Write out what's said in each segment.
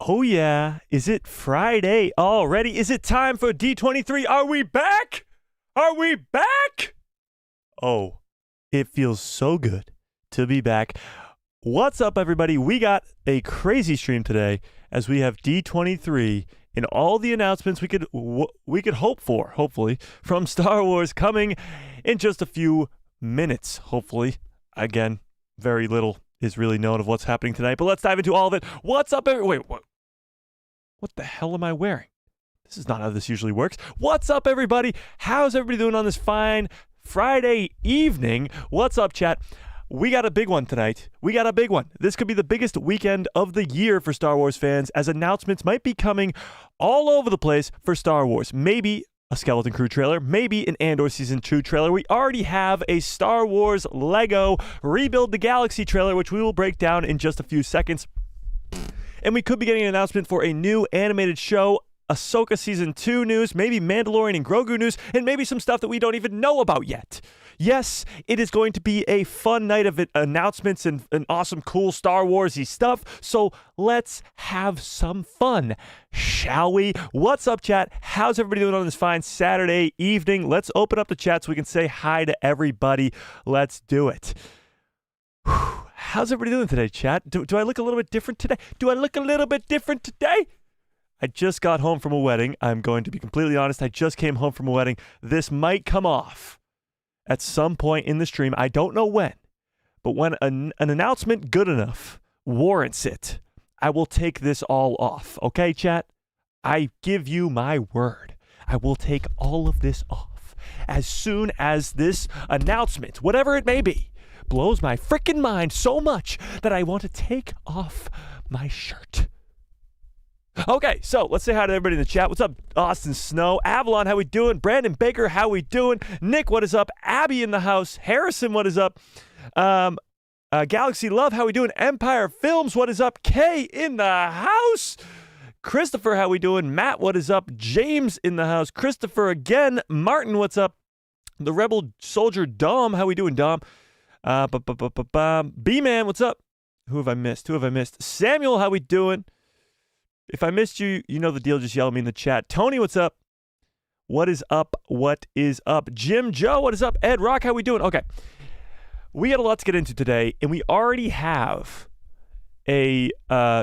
Oh yeah, is it Friday already? Is it time for D23? Are we back? Are we back? Oh, it feels so good to be back. What's up, everybody? We got a crazy stream today as we have D23 and all the announcements we could hope for, hopefully, from Star Wars coming in just a few minutes, hopefully. Again, very little is really known of what's happening tonight, but let's dive into all of it. What's up, everybody? Wait, what the hell am I wearing? This is not how this usually works. What's up, everybody? How's everybody doing on this fine Friday evening? What's up, chat? We got a big one tonight. We got a big one. This could be the biggest weekend of the year for Star Wars fans, as announcements might be coming all over the place for Star Wars. Maybe a Skeleton Crew trailer, maybe an Andor Season 2 trailer. We already have a Star Wars Lego Rebuild the Galaxy trailer, which we will break down in just a few seconds. And we could be getting an announcement for a new animated show, Ahsoka Season 2 news, maybe Mandalorian and Grogu news, and maybe some stuff that we don't even know about yet. Yes, it is going to be a fun night of announcements and awesome, cool Star Wars-y stuff, so let's have some fun, shall we? What's up, chat? How's everybody doing on this fine Saturday evening? Let's open up the chat so we can say hi to everybody. Let's do it. Whew. How's everybody doing today, chat? Do I look a little bit different today? I just got home from a wedding. I'm going to be completely honest. I just came home from a wedding. This might come off at some point in the stream. I don't know when, but when an announcement good enough warrants it, I will take this all off. Okay, chat? I give you my word. I will take all of this off as soon as this announcement, whatever it may be, blows my freaking mind so much that I want to take off my shirt. Okay, so let's say hi to everybody in the chat. What's up, Austin Snow? Avalon, how we doing? Brandon Baker, how we doing? Nick, what is up? Abby in the house. Harrison, what is up? Galaxy Love, how we doing? Empire Films, what is up? Kay in the house. Christopher, how we doing? Matt, what is up? James in the house. Christopher again. Martin, what's up? The Rebel Soldier Dom, how we doing, Dom? B-Man, what's up? Who have I missed? Samuel, how we doing? If I missed you, you know the deal. Just yell at me in the chat. Tony, what's up? What is up? Jim Joe, what is up? Ed Rock, how we doing? Okay. We got a lot to get into today, and we already have a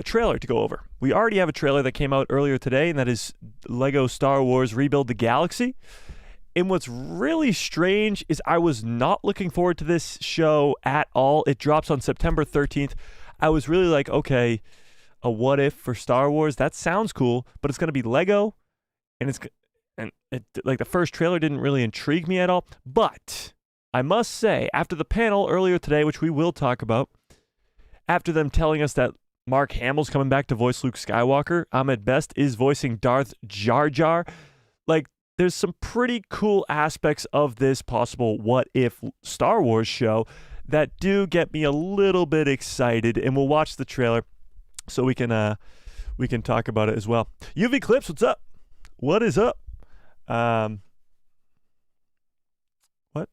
trailer to go over. We already have a trailer that came out earlier today, and that is Lego Star Wars Rebuild the Galaxy. And what's really strange is I was not looking forward to this show at all. It drops on September 13th. I was really like, okay, a what if for Star Wars? That sounds cool, but it's going to be Lego, and like the first trailer didn't really intrigue me at all. But I must say, after the panel earlier today, which we will talk about, after them telling us that Mark Hamill's coming back to voice Luke Skywalker, Ahmed Best is voicing Darth Jar Jar, like, there's some pretty cool aspects of this possible what-if Star Wars show that do get me a little bit excited, and we'll watch the trailer so we can talk about it as well. UV Clips, what's up? What is up? What?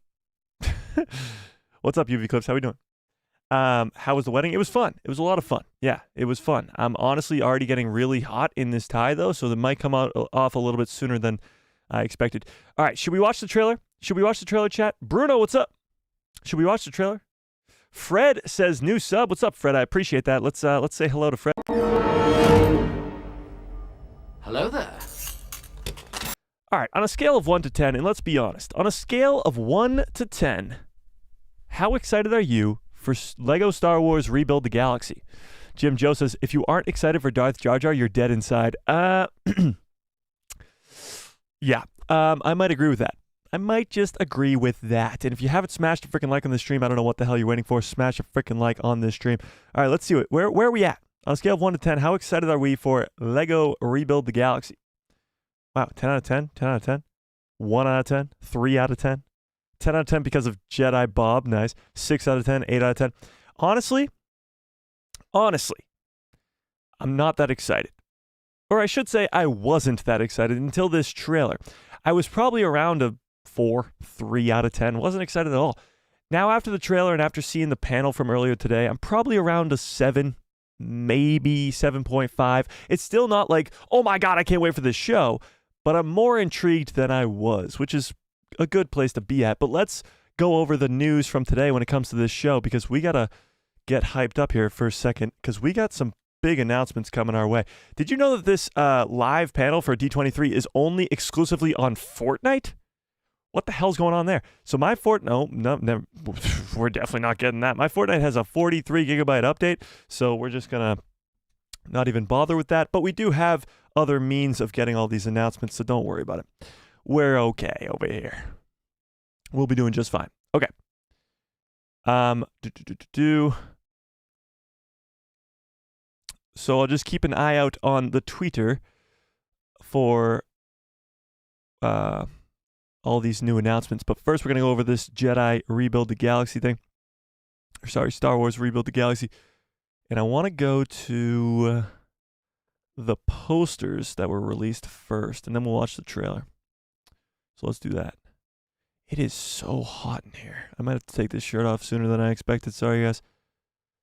What's up, UV Clips? How we doing? How was the wedding? It was fun. It was a lot of fun. Yeah, it was fun. I'm honestly already getting really hot in this tie, though, so it might come off a little bit sooner than I expected. All right, should we watch the trailer? Chat? Bruno, what's up? Should we watch the trailer? Fred says new sub. What's up, Fred? I appreciate that. Let's say hello to Fred. Hello there. All right, on a scale of 1 to 10, and let's be honest, on a scale of 1 to 10, how excited are you for Lego Star Wars Rebuild the Galaxy? Jim Joe says, if you aren't excited for Darth Jar Jar, you're dead inside. Yeah, I might agree with that. I might just agree with that. And if you haven't smashed a freaking like on this stream, I don't know what the hell you're waiting for. Smash a freaking like on this stream. All right, let's see it. Where are we at? On a scale of 1 to 10, how excited are we for Lego Rebuild the Galaxy? Wow, 10 out of 10? 10 out of 10? 1 out of 10? 3 out of 10? 10 out of 10 because of Jedi Bob. Nice. 6 out of 10? 8 out of 10? Honestly, I'm not that excited. Or I should say I wasn't that excited until this trailer. I was probably around a 3 out of 10. Wasn't excited at all. Now, after the trailer and after seeing the panel from earlier today, I'm probably around a 7 maybe 7.5. It's still not like, oh my God, I can't wait for this show, but I'm more intrigued than I was, which is a good place to be at. But let's go over the news from today when it comes to this show, because we got to get hyped up here for a second, because we got some big announcements coming our way. Did you know that this live panel for D23 is only exclusively on Fortnite? What the hell's going on there? So my no, never, we're definitely not getting that. My Fortnite has a 43 gigabyte update, so we're just going to not even bother with that. But we do have other means of getting all these announcements, so don't worry about it. We're okay over here. We'll be doing just fine. Okay. So I'll just keep an eye out on the Twitter for all these new announcements. But first, we're going to go over this Jedi Rebuild the Galaxy thing. Or sorry, Star Wars Rebuild the Galaxy. And I want to go to the posters that were released first, and then we'll watch the trailer. So let's do that. It is so hot in here. I might have to take this shirt off sooner than I expected. Sorry, guys.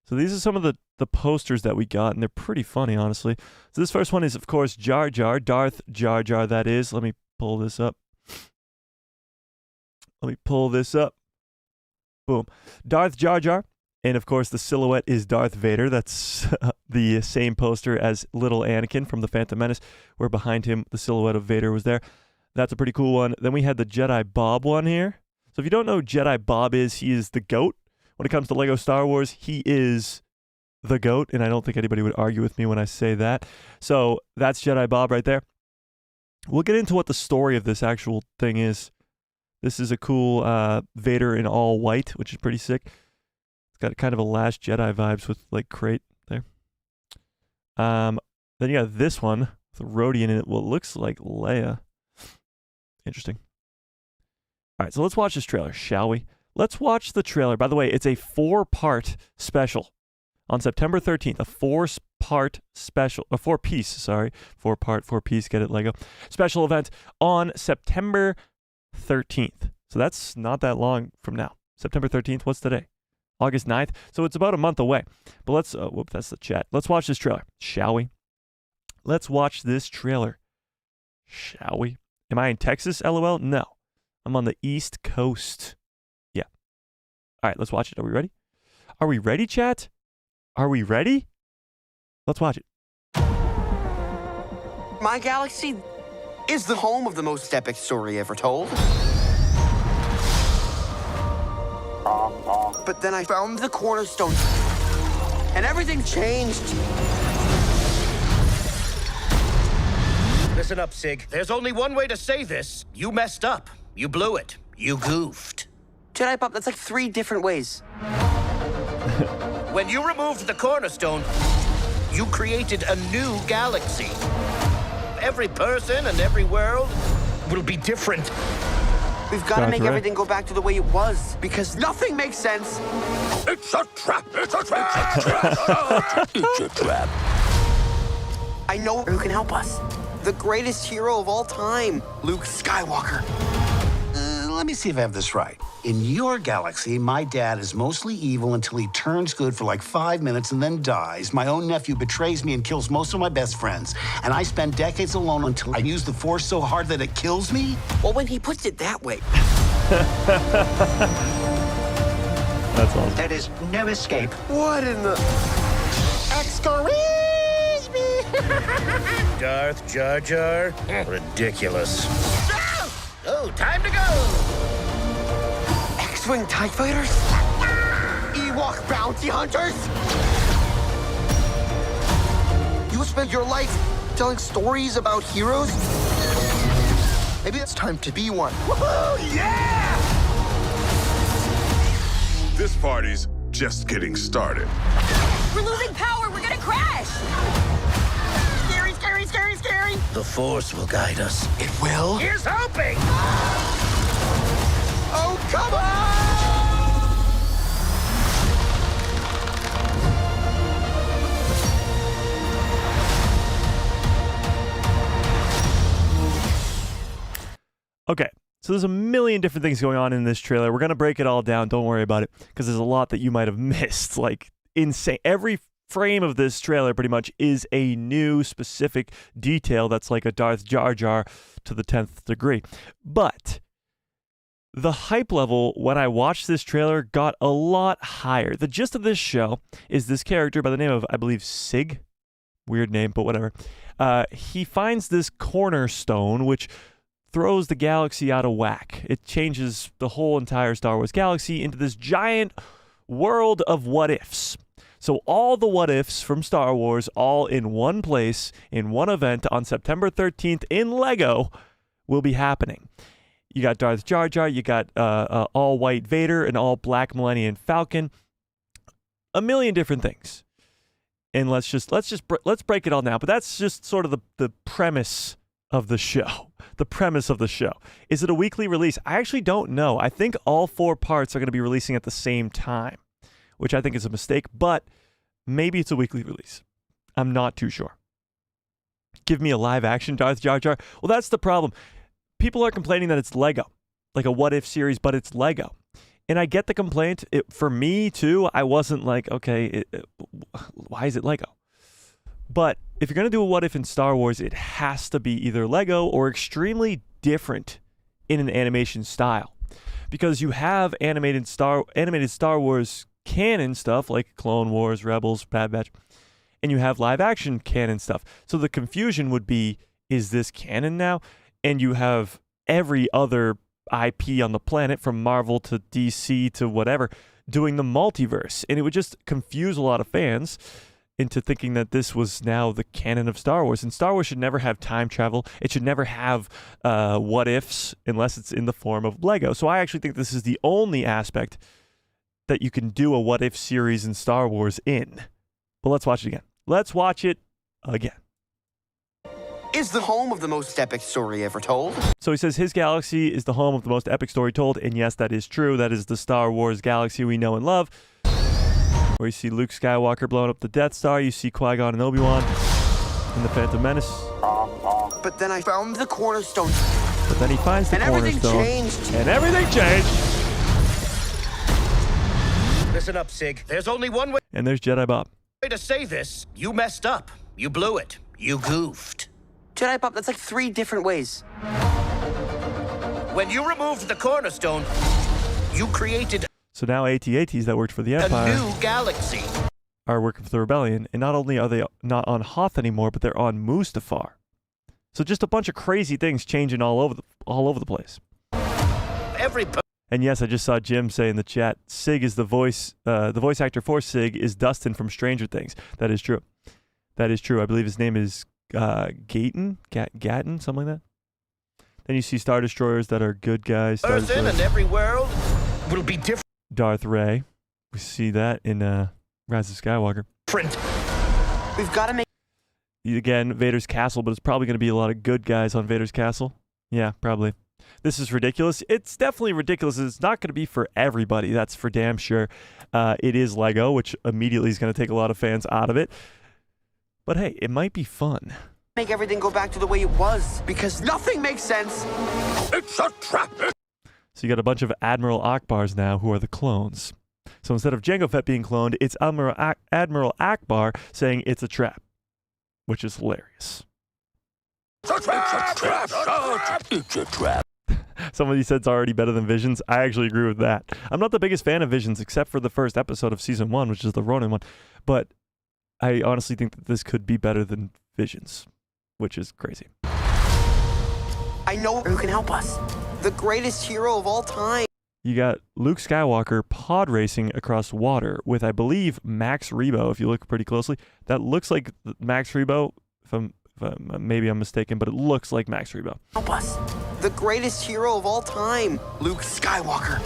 So these are some of the posters that we got, and they're pretty funny, honestly. So this first one is, of course, Jar Jar, Darth Jar Jar, that is. Let me pull this up. Boom. Darth Jar Jar. And, of course, the silhouette is Darth Vader. That's the same poster as little Anakin from The Phantom Menace, where behind him the silhouette of Vader was there. That's a pretty cool one. Then we had the Jedi Bob one here. So if you don't know who Jedi Bob is, he is the GOAT. When it comes to Lego Star Wars, he is the GOAT, and I don't think anybody would argue with me when I say that. So that's Jedi Bob right there. We'll get into what the story of this actual thing is. This is a cool Vader in all white, which is pretty sick. It's got kind of a Last Jedi vibes with like crate there. Then you got this one with Rodian in it. What looks like Leia. Interesting. All right, so let's watch this trailer, shall we? Let's watch the trailer. By the way, it's a 4-part special on September 13th. A 4-part special, a 4-piece, sorry. 4-part, 4-piece, get it, Lego. Special event on September 13th. So that's not that long from now. September 13th, what's today? August 9th. So it's about a month away. But let's, whoop, that's the chat. Let's watch this trailer, shall we? Let's watch this trailer, shall we? Am I in Texas, LOL? No. I'm on the East Coast. Yeah. All right, let's watch it. Are we ready? Are we ready, chat? Are we ready? Let's watch it. My galaxy is the home of the most epic story ever told. But then I found the cornerstone, and everything changed. Listen up, Sig. There's only one way to say this. You messed up. You blew it. You goofed. Jedi Bob, that's like 3 different ways. When you removed the cornerstone, you created a new galaxy. Every person and every world will be different. We've got to make everything go back to the way it was, because nothing makes sense. It's a trap! It's a trap! It's a trap. I know who can help us. The greatest hero of all time, Luke Skywalker. Let me see if I have this right. In your galaxy, my dad is mostly evil until he turns good for like 5 minutes and then dies. My own nephew betrays me and kills most of my best friends. And I spend decades alone until I use the Force so hard that it kills me? Well, when he puts it that way. That's awesome. There is no escape. What in the... Excuse me! Darth Jar Jar? Ridiculous. Oh, time to go! X-Wing TIE Fighters? Ewok Bounty Hunters? You spend your life telling stories about heroes? Maybe it's time to be one. Woohoo! Yeah! This party's just getting started. We're losing power. We're gonna crash. Scary, scary, scary, scary. The Force will guide us. It will? Here's hoping! Oh, come on! Okay, so there's a million different things going on in this trailer. We're going to break it all down. Don't worry about it, because there's a lot that you might have missed. Like, insane. Every frame of this trailer pretty much is a new specific detail that's like a Darth Jar Jar to the 10th degree. But the hype level when I watched this trailer got a lot higher. The gist of this show is this character by the name of, I believe, Sig. Weird name, but whatever. He finds this cornerstone, which throws the galaxy out of whack. It changes the whole entire Star Wars galaxy into this giant world of what-ifs. So all the what-ifs from Star Wars all in one place, in one event on September 13th in LEGO will be happening. You got Darth Jar Jar, you got all-white Vader, an all-black Millennium Falcon, a million different things. And let's break it all down. But that's just sort of the premise of the show. The premise of the show. Is it a weekly release? I actually don't know. I think all 4 parts are going to be releasing at the same time, which I think is a mistake, but maybe it's a weekly release. I'm not too sure. Give me a live-action Darth Jar Jar. Well, that's the problem. People are complaining that it's Lego, like a what-if series, but it's Lego. And I get the complaint. For me, too, I wasn't like, okay, why is it Lego? But if you're going to do a what-if in Star Wars, it has to be either Lego or extremely different in an animation style. Because you have animated Star Wars canon stuff like Clone Wars, Rebels, Bad Batch, and you have live-action canon stuff. So the confusion would be, is this canon now? And you have every other IP on the planet, from Marvel to DC to whatever, doing the multiverse. And it would just confuse a lot of fans into thinking that this was now the canon of Star Wars. And Star Wars should never have time travel. It should never have what-ifs unless it's in the form of Lego. So I actually think this is the only aspect that you can do a what-if series in Star Wars in. But let's watch it again. Let's watch it again. Is the home of the most epic story ever told. So he says his galaxy is the home of the most epic story told, and yes, that is true. That is the Star Wars galaxy we know and love, where you see Luke Skywalker blowing up the Death Star, you see Qui-Gon and Obi-Wan in the Phantom Menace. But then I found the cornerstone. But then he finds the cornerstone. And everything changed. Listen up, Sig. There's only one way And there's Jedi Bob. to say this. You messed up. You blew it. You goofed. Jedi Pop, that's like 3 different ways. When you removed the cornerstone, you created So now AT-ATs that worked for the a Empire new galaxy. are working for the Rebellion. And not only are they not on Hoth anymore, but they're on Mustafar. So just a bunch of crazy things changing all over the place. And yes, I just saw Jim say in the chat, Sig is the voice actor for Sig is Dustin from Stranger Things. That is true. That is true. I believe his name is Gatton, something like that. Then you see Star Destroyers that are good guys. Person and every world will be different. Darth Ray. We see that in Rise of Skywalker. We've got to make... Again, Vader's castle, but it's probably going to be a lot of good guys on Vader's castle. Yeah, probably. This is ridiculous. It's definitely ridiculous. It's not going to be for everybody. That's for damn sure. It is Lego, which immediately is going to take a lot of fans out of it. But hey, it might be fun. Make everything go back to the way it was, because nothing makes sense. It's a trap. So you got a bunch of Admiral Akbars now who are the clones. So instead of Jango Fett being cloned, it's Admiral Akbar saying it's a trap, which is hilarious. It's a trap. It's a trap. Somebody said it's already better than Visions. I actually agree with that. I'm not the biggest fan of Visions, except for the first episode of Season 1, which is the Ronin one. But I honestly think that this could be better than Visions, which is crazy. I know who can help us. The greatest hero of all time. You got Luke Skywalker pod racing across water with, I believe, Max Rebo, if you look pretty closely. That looks like Max Rebo, maybe I'm mistaken, but it looks like Max Rebo. Help us. The greatest hero of all time, Luke Skywalker.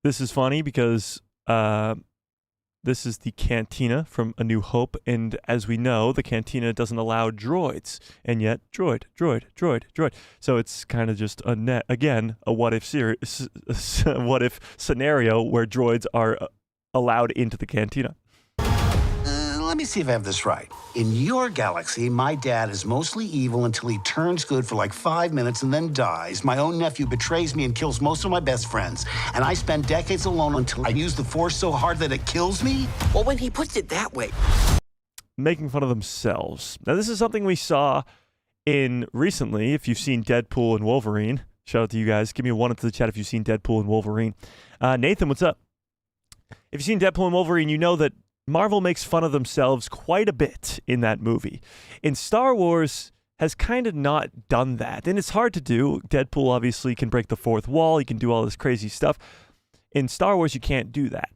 This is funny because this is the cantina from A New Hope, and as we know, the cantina doesn't allow droids, and yet droid. So it's kind of just a what-if series, what-if scenario where droids are allowed into the cantina. Let me see if I have this right. In your galaxy, my dad is mostly evil until he turns good for like 5 minutes and then dies. My own nephew betrays me and kills most of my best friends. And I spend decades alone until I use the Force so hard that it kills me? Well, when he puts it that way. Making fun of themselves. Now, this is something we saw in recently, if you've seen Deadpool and Wolverine. Shout out to you guys. Give me a 1 into the chat if you've seen Deadpool and Wolverine. Nathan, what's up? If you've seen Deadpool and Wolverine, you know that Marvel makes fun of themselves quite a bit in that movie. In Star Wars has kind of not done that, and it's hard to do. Deadpool obviously can break the fourth wall. He can do all this crazy stuff. In Star Wars, you can't do that.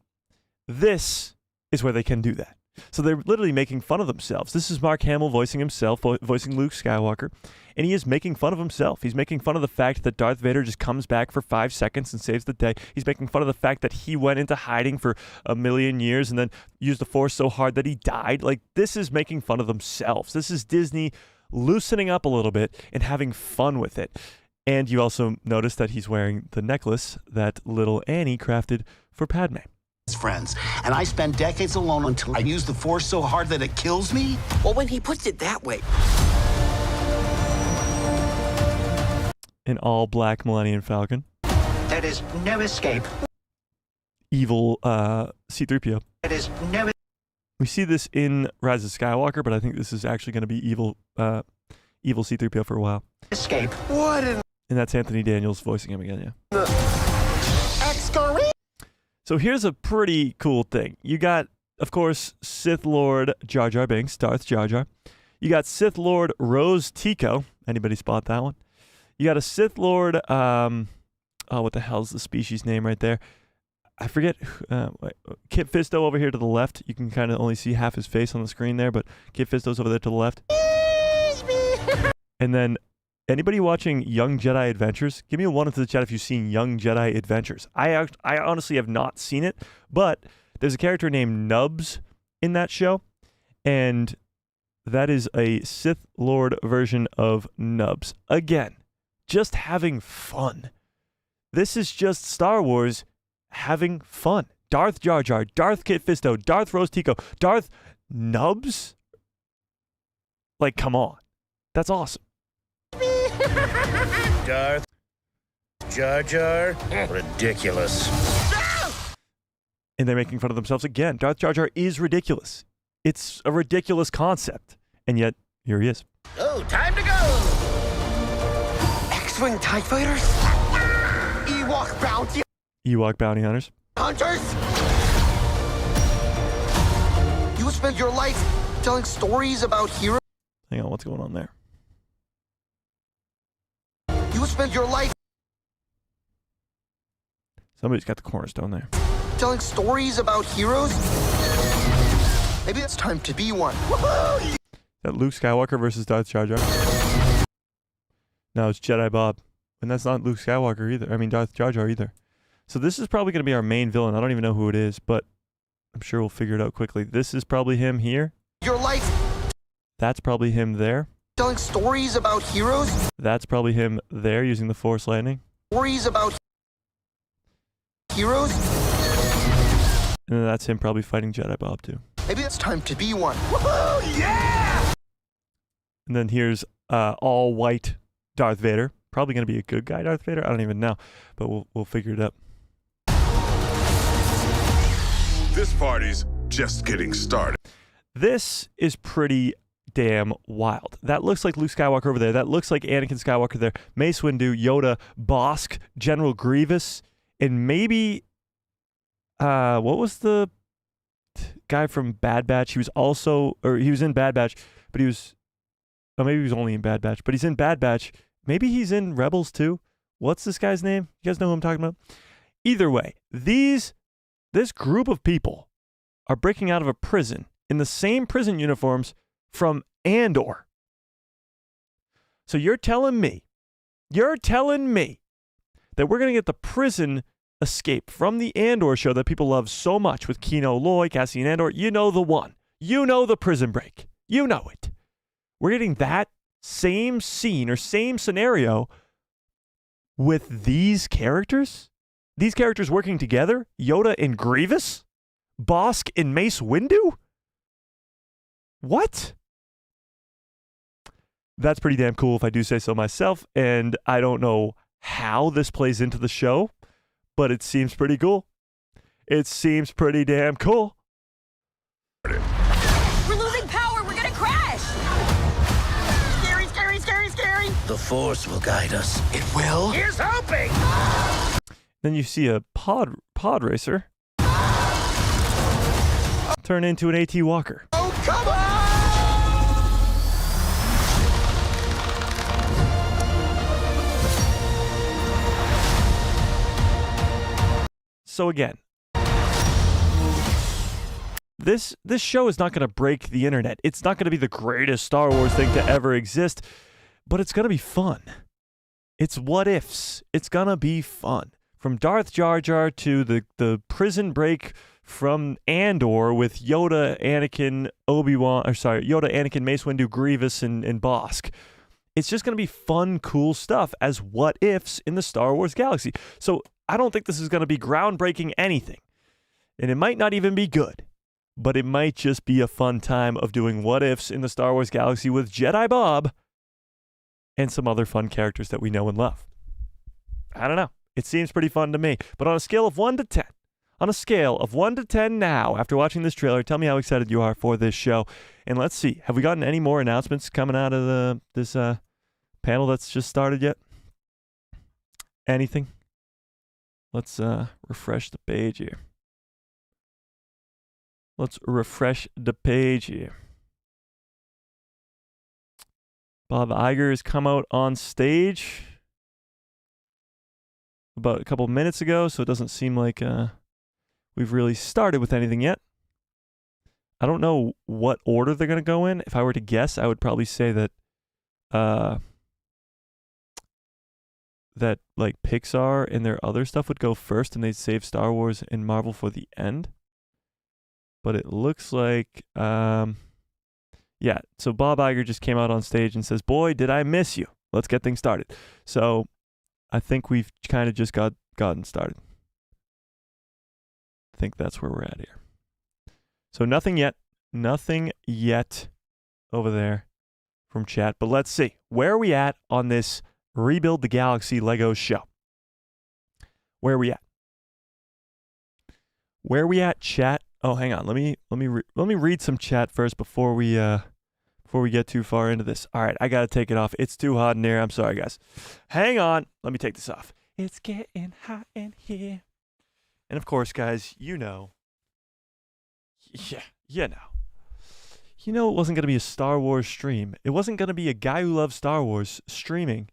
This is where they can do that. So they're literally making fun of themselves. This is Mark Hamill voicing himself, voicing Luke Skywalker, and he is making fun of himself. He's making fun of the fact that Darth Vader just comes back for 5 seconds and saves the day. He's making fun of the fact that he went into hiding for 1,000,000 years and then used the Force so hard that he died. Like, this is making fun of themselves. This is Disney loosening up a little bit and having fun with it. And you also notice that he's wearing the necklace that little Annie crafted for Padme. Friends, and I spend decades alone until I use the Force so hard that it kills me? Well, when he puts it that way. An all-black Millennium Falcon. There is no escape. Evil C-3PO. There is no. We see this in Rise of Skywalker, but I think this is actually going to be evil C-3PO for a while. Escape. What in And that's Anthony Daniels voicing him again, yeah. Excoriation? So here's a pretty cool thing. You got, of course, Sith Lord Jar Jar Binks, Darth Jar Jar. You got Sith Lord Rose Tico. Anybody spot that one? You got a Sith Lord, what the hell's the species name right there? I forget. Kit Fisto over here to the left. You can kind of only see half his face on the screen there, but Kit Fisto's over there to the left. And then anybody watching Young Jedi Adventures? Give me a 1 into the chat if you've seen Young Jedi Adventures. I honestly have not seen it, but there's a character named Nubs in that show, and that is a Sith Lord version of Nubs. Again, just having fun. This is just Star Wars having fun. Darth Jar Jar, Darth Kit Fisto, Darth Rose Tico, Darth Nubs? Like, come on. That's awesome. Darth Jar Jar? Ridiculous. And they're making fun of themselves again. Darth Jar Jar is ridiculous. It's a ridiculous concept. And yet, here he is. Oh, time to go! X-Wing TIE Fighters? Ewok Bounty Ewok Bounty Hunters. Hunters? You spend your life telling stories about heroes? Hang on, what's going on there? You spend your life Somebody's got the cornerstone there. telling stories about heroes? Maybe it's time to be one. Woohoo! Is that Luke Skywalker versus Darth Jar Jar? No, it's Jedi Bob. And that's not Luke Skywalker either. I mean, Darth Jar Jar either. So this is probably going to be our main villain. I don't even know who it is, but I'm sure we'll figure it out quickly. This is probably him here. Your life That's probably him there. telling stories about heroes? That's probably him there using the Force Lightning. Stories about heroes? And then that's him probably fighting Jedi Bob too. Maybe it's time to be one. Woohoo! Yeah! And then here's all white Darth Vader. Probably going to be a good guy Darth Vader. I don't even know, but we'll figure it out. This party's just getting started. This is pretty damn wild. That looks like Luke Skywalker over there. That looks like Anakin Skywalker there. Mace Windu, Yoda, Bosk, General Grievous, and maybe what was the guy from Bad Batch? He was in Bad Batch, but he was, maybe he was only in Bad Batch, but he's in Bad Batch. Maybe he's in Rebels too. What's this guy's name? You guys know who I'm talking about? Either way, this group of people are breaking out of a prison in the same prison uniforms from Andor. So you're telling me that we're going to get the prison escape from the Andor show that people love so much with Kino Loy, Cassian Andor. You know the one. You know the prison break. You know it. We're getting that same scene or same scenario with these characters? These characters working together? Yoda and Grievous? Bosk and Mace Windu? What? That's pretty damn cool if I do say so myself, and I don't know how this plays into the show, but it seems pretty cool. It seems pretty damn cool. We're losing power. We're gonna crash. Scary, scary, scary, scary. The Force will guide us. It will? Here's hoping! Then you see a pod racer turn into an AT Walker. Oh, come on! So again, this show is not going to break the internet. It's not going to be the greatest Star Wars thing to ever exist, but it's going to be fun. It's what ifs. It's going to be fun. From Darth Jar Jar to the prison break from Andor with Yoda, Anakin, Yoda, Anakin, Mace Windu, Grievous, and Bosk. It's just going to be fun, cool stuff as what ifs in the Star Wars galaxy. So I don't think this is going to be groundbreaking anything. And it might not even be good. But it might just be a fun time of doing what ifs in the Star Wars galaxy with Jedi Bob and some other fun characters that we know and love. I don't know. It seems pretty fun to me. But on a scale of 1 to 10, now, after watching this trailer, tell me how excited you are for this show. And let's see, have we gotten any more announcements coming out of this panel that's just started yet? Anything? Let's refresh the page here. Bob Iger has come out on stage about a couple minutes ago, so it doesn't seem like we've really started with anything yet. I don't know what order they're going to go in. If I were to guess, I would probably say that like Pixar and their other stuff would go first, and they'd save Star Wars and Marvel for the end. But it looks like, so Bob Iger just came out on stage and says, "Boy, did I miss you. Let's get things started." So I think we've kind of just gotten started. I think that's where we're at here. So nothing yet over there from chat. But let's see. Where are we at on this Rebuild the Galaxy Lego show? Where are we at, chat? Oh, hang on. Let me read some chat first before we get too far into this. All right, I gotta take it off. It's too hot in here. I'm sorry, guys. Hang on. Let me take this off. It's getting hot in here. And of course, guys, you know it wasn't gonna be a Star Wars stream. It wasn't gonna be a guy who loves Star Wars streaming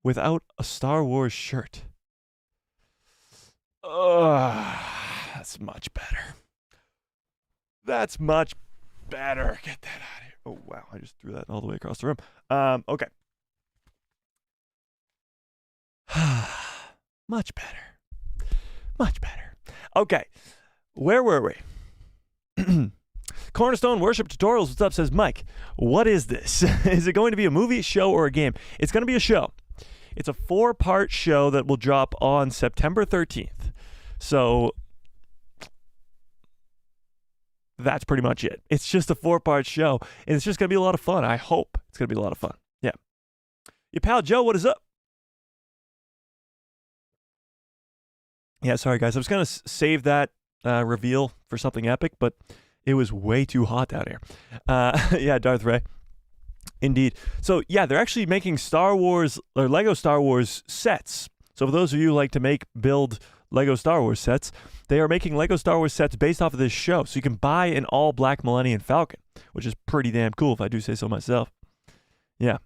without a Star Wars shirt. That's much better. That's much better. Get that out of here. Oh, wow. I just threw that all the way across the room. Okay. Much better. Much better. Okay. Where were we? Cornerstone Worship Tutorials, what's up, says Mike. What is this? Is it going to be a movie, show, or a game? It's going to be a show. It's a 4-part show that will drop on September 13th. So that's pretty much it. It's just a 4-part show, and it's just going to be a lot of fun. I hope it's going to be a lot of fun. Yeah. Your pal Joe, what is up? Yeah, sorry, guys. I was going to save that reveal for something epic, but it was way too hot down here. Yeah, Darth Ray. Indeed. So, yeah, they're actually making Star Wars or Lego Star Wars sets. So for those of you who like to build Lego Star Wars sets, they are making Lego Star Wars sets based off of this show. So you can buy an all-black Millennium Falcon, which is pretty damn cool if I do say so myself. Yeah.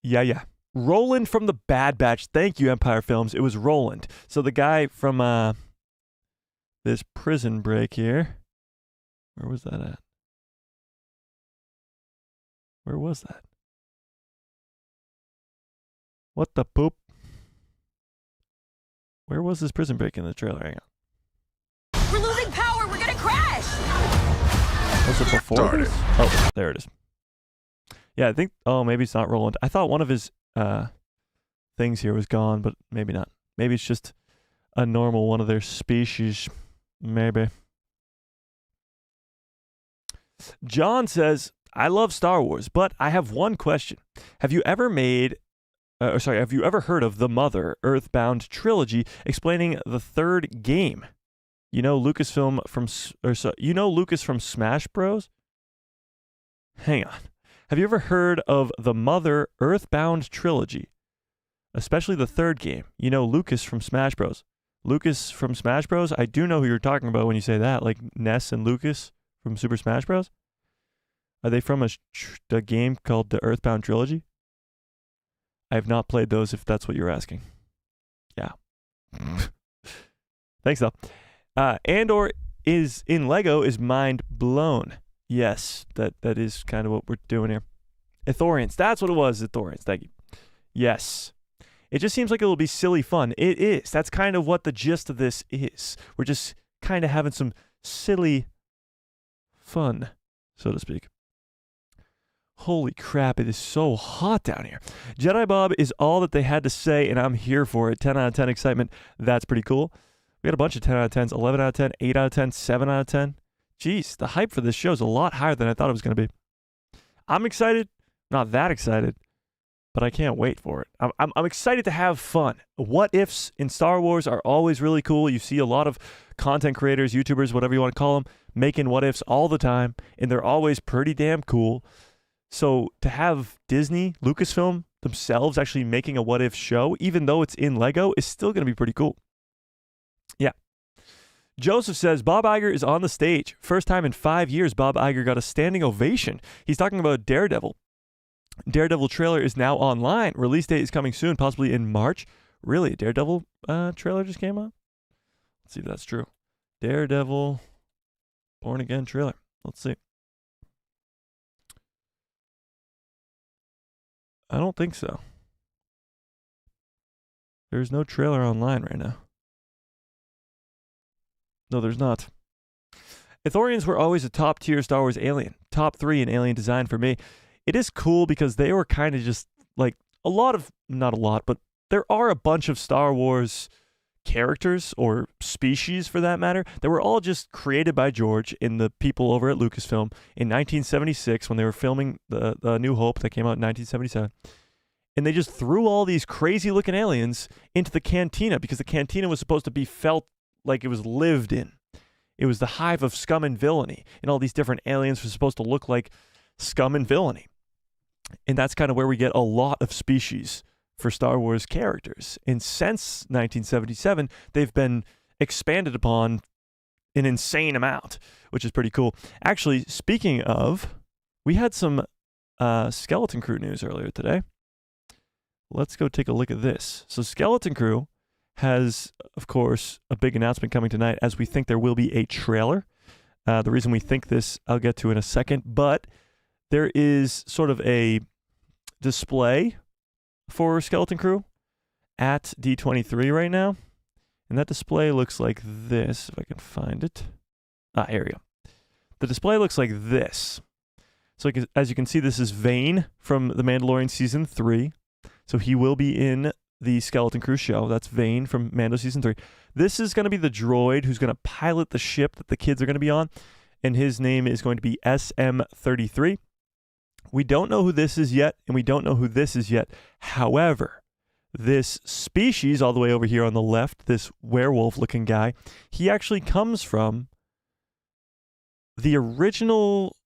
Yeah. Roland from the Bad Batch. Thank you, Empire Films. It was Roland. So the guy from this prison break here. Where was that at? Where was that? What the poop? Where was this prison break in the trailer? Hang on. We're losing power. We're gonna crash. Was it before this? Oh, there it is. Yeah, I think. Oh, maybe it's not Roland. I thought one of his things here was gone, but maybe not. Maybe it's just a normal one of their species. Maybe. John says, I love Star Wars, but I have one question. Have you ever heard of the Mother Earthbound trilogy explaining the third game? You know Lucas from Smash Bros? Hang on. Have you ever heard of the Mother Earthbound trilogy? Especially the third game. You know Lucas from Smash Bros. Lucas from Smash Bros? I do know who you're talking about when you say that, like Ness and Lucas from Super Smash Bros. Are they from a game called the Earthbound trilogy? I have not played those, if that's what you're asking. Yeah. Thanks, though. Andor is in Lego is mind blown. Yes, that is kind of what we're doing here. Ithorians. That's what it was, Ithorians. Thank you. Yes. It just seems like it'll be silly fun. It is. That's kind of what the gist of this is. We're just kind of having some silly fun, so to speak. Holy crap, it is so hot down here. Jedi Bob is all that they had to say, and I'm here for it. 10 out of 10 excitement. That's pretty cool. We got a bunch of 10 out of 10s, 11 out of 10, 8 out of 10, 7 out of 10. Jeez, the hype for this show is a lot higher than I thought it was going to be. I'm excited. Not that excited, but I can't wait for it. I'm excited to have fun. What ifs in Star Wars are always really cool. You see a lot of content creators, YouTubers, whatever you want to call them, making what ifs all the time, and they're always pretty damn cool. So to have Disney, Lucasfilm themselves actually making a what if show, even though it's in Lego, is still going to be pretty cool. Yeah. Joseph says, Bob Iger is on the stage. First time in 5 years, Bob Iger got a standing ovation. He's talking about Daredevil. Daredevil trailer is now online. Release date is coming soon, possibly in March. Really? A Daredevil trailer just came out? Let's see if that's true. Daredevil Born Again trailer. Let's see. I don't think so. There's no trailer online right now. No, there's not. Ithorians were always a top-tier Star Wars alien. Top 3 in alien design for me. It is cool because they were kind of just like not a lot, but there are a bunch of Star Wars characters or species for that matter that were all just created by George and the people over at Lucasfilm in 1976 when they were filming the New Hope that came out in 1977. And they just threw all these crazy looking aliens into the cantina because the cantina was supposed to be felt like it was lived in. It was the hive of scum and villainy, and all these different aliens were supposed to look like scum and villainy. And that's kind of where we get a lot of species for Star Wars characters. And since 1977, they've been expanded upon an insane amount, which is pretty cool. Actually, speaking of, we had some Skeleton Crew news earlier today. Let's go take a look at this. So Skeleton Crew has, of course, a big announcement coming tonight, as we think there will be a trailer. The reason we think this, I'll get to in a second, but there is sort of a display for Skeleton Crew at D23 right now, and that display looks like this, if I can find it. Here we go. The display looks like this. So as you can see, this is Vane from The Mandalorian Season 3. So he will be in the Skeleton Crew show. That's Vane from Mando Season 3. This is going to be the droid who's going to pilot the ship that the kids are going to be on, and his name is going to be SM-33. We don't know who this is yet, and we don't know who this is yet. However, this species all the way over here on the left, this werewolf-looking guy, he actually comes from the original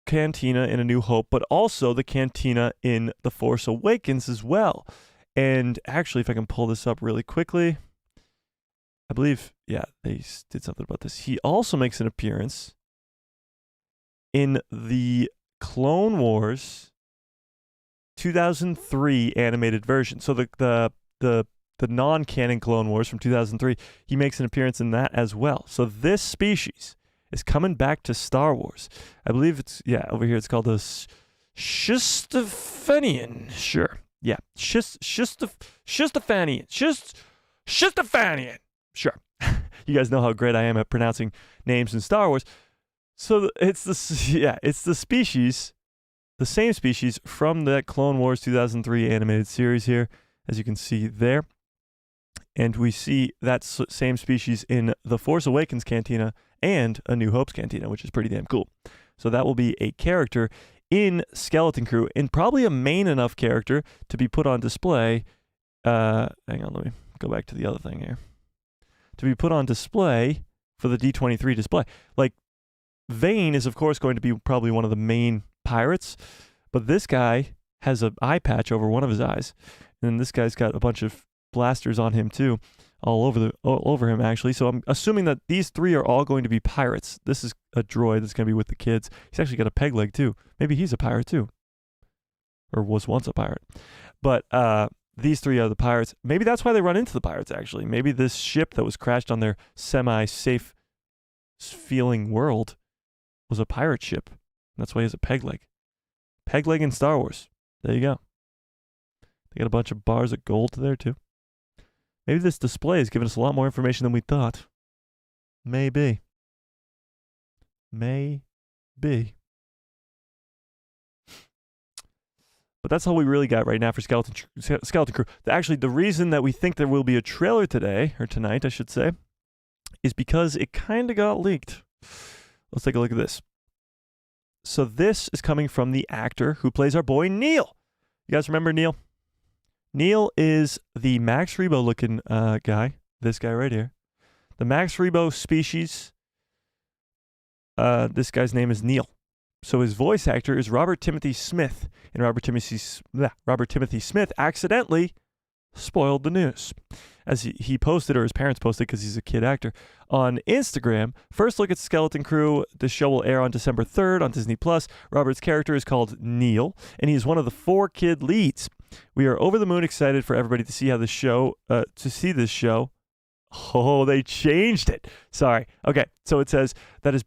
cantina in A New Hope, but also the cantina in The Force Awakens as well. And actually, if I can pull this up really quickly, I believe, yeah, they did something about this. He also makes an appearance in the Clone Wars 2003 animated version. So the non-canon Clone Wars from 2003, he makes an appearance in that as well. So this species is coming back to Star Wars. I believe it's, yeah, over here it's called the Shistafanian. Sure. Yeah. Shistafanian. Shistafanian. Sure. You guys know how great I am at pronouncing names in Star Wars. So it's the species, the same species from that Clone Wars 2003 animated series here, as you can see there. And we see that same species in the Force Awakens Cantina and A New Hope's Cantina, which is pretty damn cool. So that will be a character in Skeleton Crew, and probably a main enough character to be put on display. Hang on, let me go back to the other thing here. To be put on display for the D23 display. Like, Vane is, of course, going to be probably one of the main pirates, but this guy has an eye patch over one of his eyes, and then this guy's got a bunch of blasters on him too, all over him actually. So I'm assuming that these three are all going to be pirates. This is a droid that's going to be with the kids. He's actually got a peg leg too. Maybe he's a pirate too, or was once a pirate. But these three are the pirates. Maybe that's why they run into the pirates actually. Maybe this ship that was crashed on their semi-safe feeling world was a pirate ship. That's why he has a peg leg. Peg leg in Star Wars. There you go. They got a bunch of bars of gold there too. Maybe this display is giving us a lot more information than we thought. Maybe. Maybe. But that's all we really got right now for Skeleton Crew. Actually, the reason that we think there will be a trailer today, or tonight, I should say, is because it kind of got leaked. Let's take a look at this. So this is coming from the actor who plays our boy Neil. You guys remember Neil? Neil is the Max Rebo looking guy. This guy right here. The Max Rebo species. This guy's name is Neil. So his voice actor is Robert Timothy Smith. And Robert Timothy Smith accidentally spoiled the news. As he posted, or his parents posted because he's a kid actor, on Instagram. First look at Skeleton Crew. The show will air on December 3rd on Disney+. Robert's character is called Neil, and he is one of the 4 kid leads. We are over the moon excited for everybody to see how this show, this show. Oh, they changed it. Sorry. Okay, so it says that has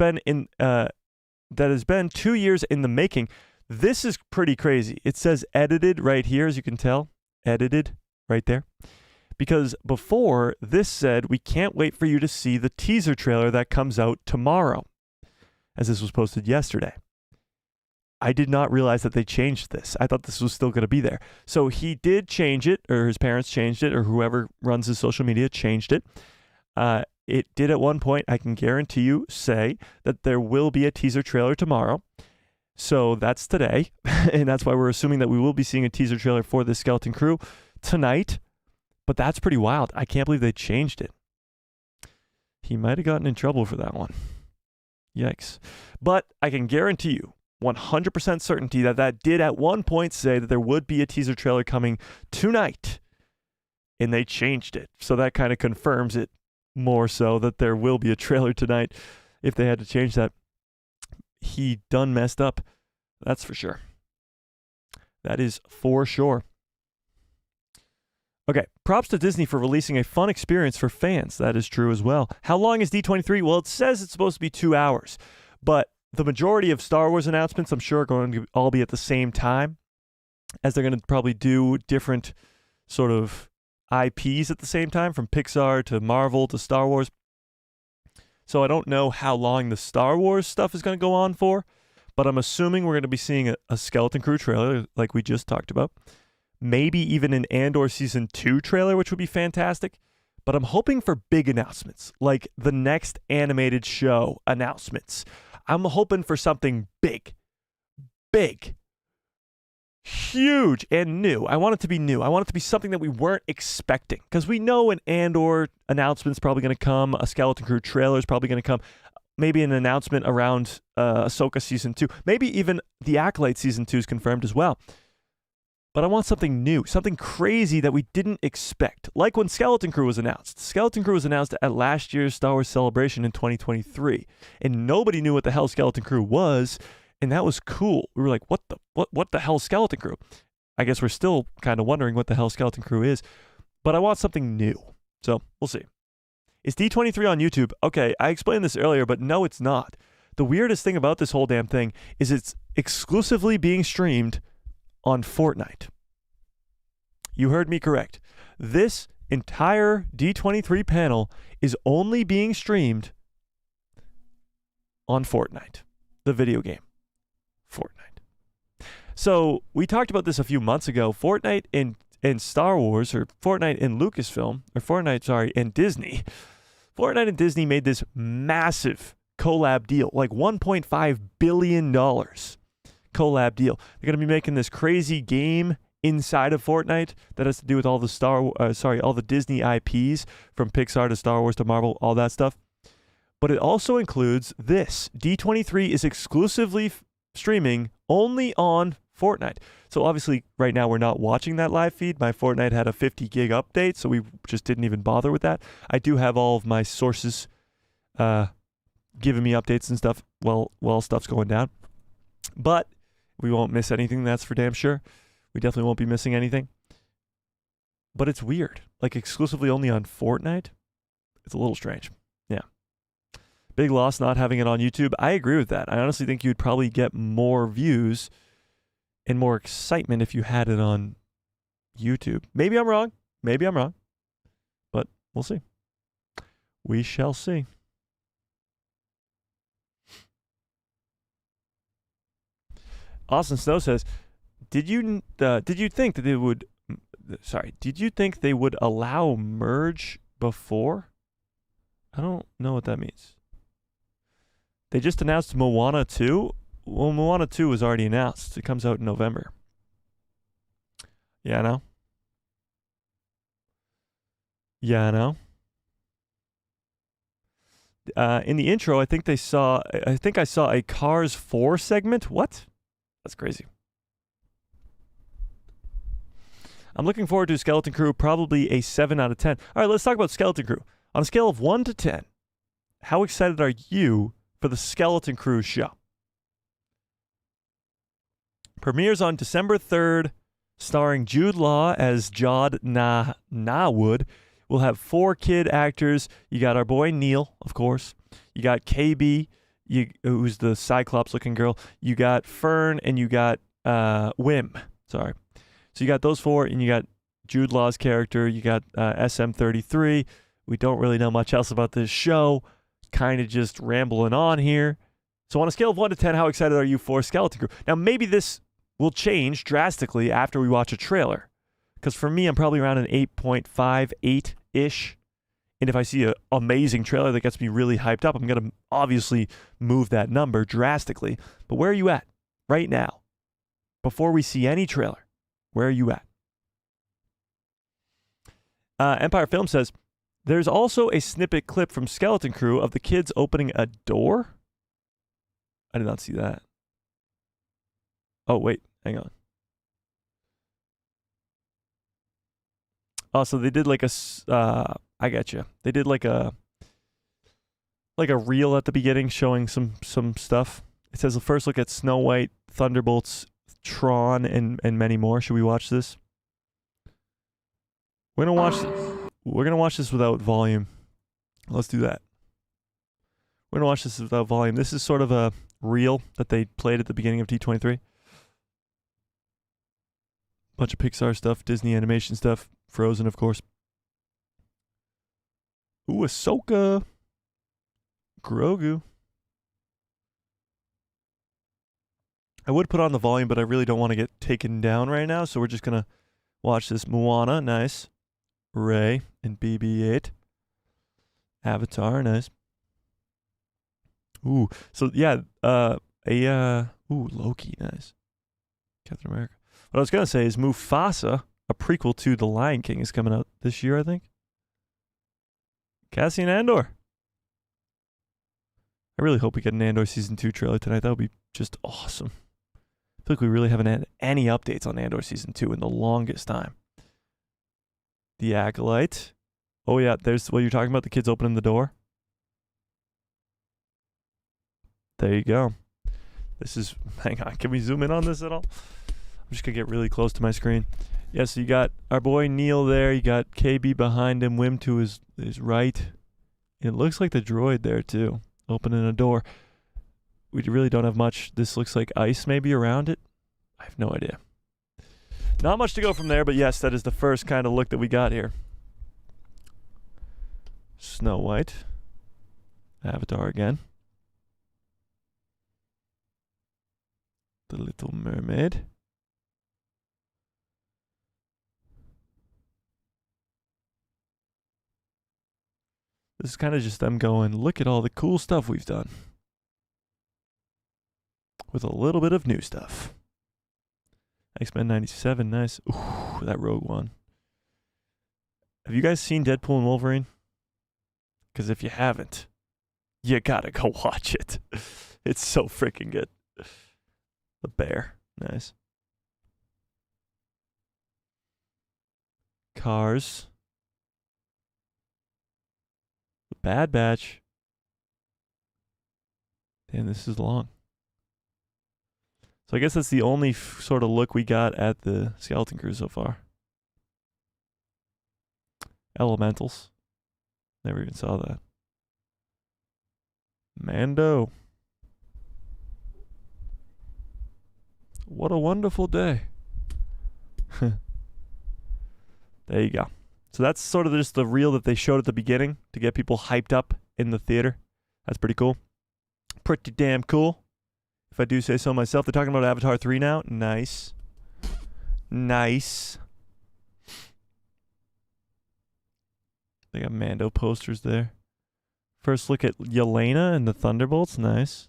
been 2 years in the making. This is pretty crazy. It says edited right here, as you can tell. Edited right there. Because before, this said, we can't wait for you to see the teaser trailer that comes out tomorrow, as this was posted yesterday. I did not realize that they changed this. I thought this was still going to be there. So he did change it, or his parents changed it, or whoever runs his social media changed it. It did at one point, I can guarantee you, say that there will be a teaser trailer tomorrow. So that's today, and that's why we're assuming that we will be seeing a teaser trailer for the Skeleton Crew tonight. But that's pretty wild. I can't believe they changed it. He might have gotten in trouble for that one. Yikes. But I can guarantee you, 100% certainty that did at one point say that there would be a teaser trailer coming tonight. And they changed it. So that kind of confirms it more so that there will be a trailer tonight if they had to change that. He done messed up. That's for sure. That is for sure. Okay, props to Disney for releasing a fun experience for fans. That is true as well. How long is D23? Well, it says it's supposed to be 2 hours. But the majority of Star Wars announcements, I'm sure, are going to all be at the same time, as they're going to probably do different sort of IPs at the same time, from Pixar to Marvel to Star Wars. So I don't know how long the Star Wars stuff is going to go on for, but I'm assuming we're going to be seeing a Skeleton Crew trailer like we just talked about. Maybe even an Andor Season 2 trailer, which would be fantastic. But I'm hoping for big announcements, like the next animated show announcements. I'm hoping for something big, huge, and new. I want it to be new. I want it to be something that we weren't expecting. Because we know an Andor announcement's probably going to come. A Skeleton Crew trailer is probably going to come. Maybe an announcement around Ahsoka Season 2. Maybe even the Acolyte Season 2 is confirmed as well. But I want something new, something crazy that we didn't expect. Like when Skeleton Crew was announced. Skeleton Crew was announced at last year's Star Wars Celebration in 2023. And nobody knew what the hell Skeleton Crew was. And that was cool. We were like, what the hell Skeleton Crew? I guess we're still kind of wondering what the hell Skeleton Crew is. But I want something new. So we'll see. Is D23 on YouTube? Okay, I explained this earlier, but no, it's not. The weirdest thing about this whole damn thing is it's exclusively being streamed on Fortnite. You heard me correct. This entire D23 panel is only being streamed on Fortnite, the video game. Fortnite. So we talked about this a few months ago. Fortnite and Star Wars, or Fortnite and Lucasfilm, or Fortnite, sorry, and Disney. Fortnite and Disney made this massive collab deal, like $1.5 billion collab deal. They're going to be making this crazy game inside of Fortnite that has to do with all the all the Disney IPs, from Pixar to Star Wars to Marvel, all that stuff. But it also includes this. D23 is exclusively streaming only on Fortnite. So obviously right now we're not watching that live feed. My Fortnite had a 50 gig update, so we just didn't even bother with that. I do have all of my sources giving me updates and stuff while stuff's going down. But we won't miss anything, that's for damn sure. We definitely won't be missing anything. But it's weird. Like, exclusively only on Fortnite? It's a little strange. Yeah. Big loss not having it on YouTube. I agree with that. I honestly think you'd probably get more views and more excitement if you had it on YouTube. Maybe I'm wrong. But we'll see. We shall see. Austin Snow says, did you think that did you think they would allow merge before? I don't know what that means. They just announced Moana 2. Well, Moana 2 was already announced. It comes out in November. Yeah, I know. In the intro, I think I saw a Cars 4 segment. What? That's crazy. I'm looking forward to Skeleton Crew, probably a 7 out of 10. All right, let's talk about Skeleton Crew. On a scale of 1 to 10, how excited are you for the Skeleton Crew show? Premieres on December 3rd, starring Jude Law as Jod Nawood. We'll have 4 kid actors. You got our boy Neil, of course. You got KB, who's the Cyclops-looking girl. You got Fern, and you got Wim. Sorry. So you got those 4, and you got Jude Law's character. You got SM33. We don't really know much else about this show. Kind of just rambling on here. So on a scale of 1 to 10, how excited are you for Skeleton Crew? Now, maybe this will change drastically after we watch a trailer. Because for me, I'm probably around an 8.5, 8-ish. And if I see an amazing trailer that gets me really hyped up, I'm going to obviously move that number drastically. But where are you at right now? Before we see any trailer, where are you at? Empire Film says, there's also a snippet clip from Skeleton Crew of the kids opening a door. I did not see that. Oh, wait. Hang on. Oh, so they did like a... I got you. They did like a reel at the beginning showing some stuff. It says, the first look at Snow White, Thunderbolts, Tron, and many more. Should we watch this? We're gonna watch this without volume. Let's do that. We're gonna watch this without volume. This is sort of a reel that they played at the beginning of D23. Bunch of Pixar stuff, Disney animation stuff, Frozen, of course. Ooh, Ahsoka. Grogu. I would put on the volume, but I really don't want to get taken down right now, so we're just going to watch this. Moana, nice. Rey and BB-8. Avatar, nice. Ooh, so yeah, Loki, nice. Captain America. What I was going to say is Mufasa, a prequel to The Lion King, is coming out this year, I think. Cassian Andor. I really hope we get an Andor Season 2 trailer tonight. That would be just awesome. I feel like we really haven't had any updates on Andor Season 2 in the longest time. The Acolyte. Oh yeah, there's what you're talking about, the kids opening the door. There you go. This is, hang on, can we zoom in on this at all? I'm just going to get really close to my screen. Yeah, so you got our boy Neil there. You got KB behind him, Wim to his right. It looks like the droid there, too, opening a door. We really don't have much. This looks like ice maybe around it. I have no idea. Not much to go from there, but yes, that is the first kind of look that we got here. Snow White. Avatar again. The Little Mermaid. This is kind of just them going, look at all the cool stuff we've done. With a little bit of new stuff. X-Men 97, nice. Ooh, that Rogue One. Have you guys seen Deadpool and Wolverine? Because if you haven't, you gotta go watch it. It's so freaking good. The bear, nice. Cars. The Bad Batch. Damn, this is long. So I guess that's the only sort of look we got at the Skeleton Crew so far. Elementals. Never even saw that. Mando. What a wonderful day. There you go. So that's sort of just the reel that they showed at the beginning to get people hyped up in the theater. That's pretty cool. Pretty damn cool. If I do say so myself. They're talking about Avatar 3 now. Nice. Nice. They got Mando posters there. First look at Yelena and the Thunderbolts. Nice.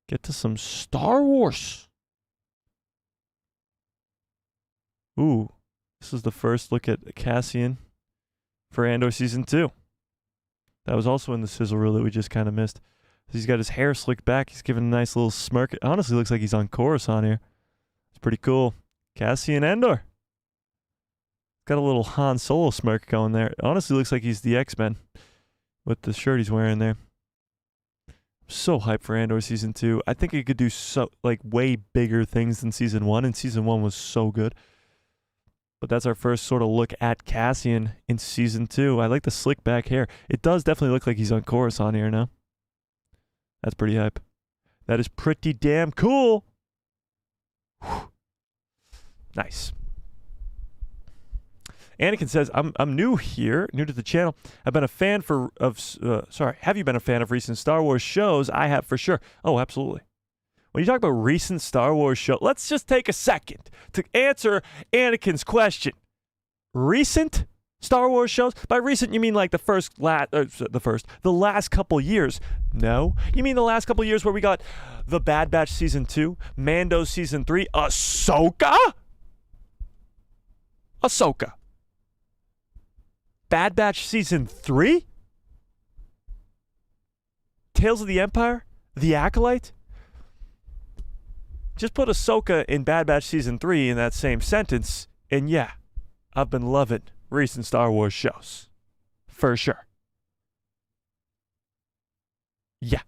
Get to some Star Wars. Ooh. This is the first look at Cassian for Andor Season 2. That was also in the sizzle reel that we just kind of missed. He's got his hair slicked back. He's giving a nice little smirk. It honestly looks like he's on Coruscant here. It's pretty cool. Cassian Andor. Got a little Han Solo smirk going there. It honestly looks like he's the X-Men with the shirt he's wearing there. I'm so hyped for Andor Season 2. I think it could do so way bigger things than Season 1, and Season 1 was so good. But that's our first sort of look at Cassian in Season 2. I like the slick back hair. It does definitely look like he's on Coruscant here now. That's pretty hype. That is pretty damn cool. Whew. Nice. Anakin says, I'm new here, new to the channel. Have you been a fan of recent Star Wars shows? I have for sure. Oh, absolutely. When you talk about recent Star Wars shows, let's just take a second to answer Anakin's question. Recent Star Wars shows? By recent, you mean like the last couple years? No. You mean the last couple years where we got The Bad Batch Season 2, Mando Season 3, Ahsoka? Ahsoka. Bad Batch Season 3? Tales of the Empire? The Acolyte? Just put Ahsoka in Bad Batch Season 3 in that same sentence, and yeah, I've been loving recent Star Wars shows. For sure. Yeah.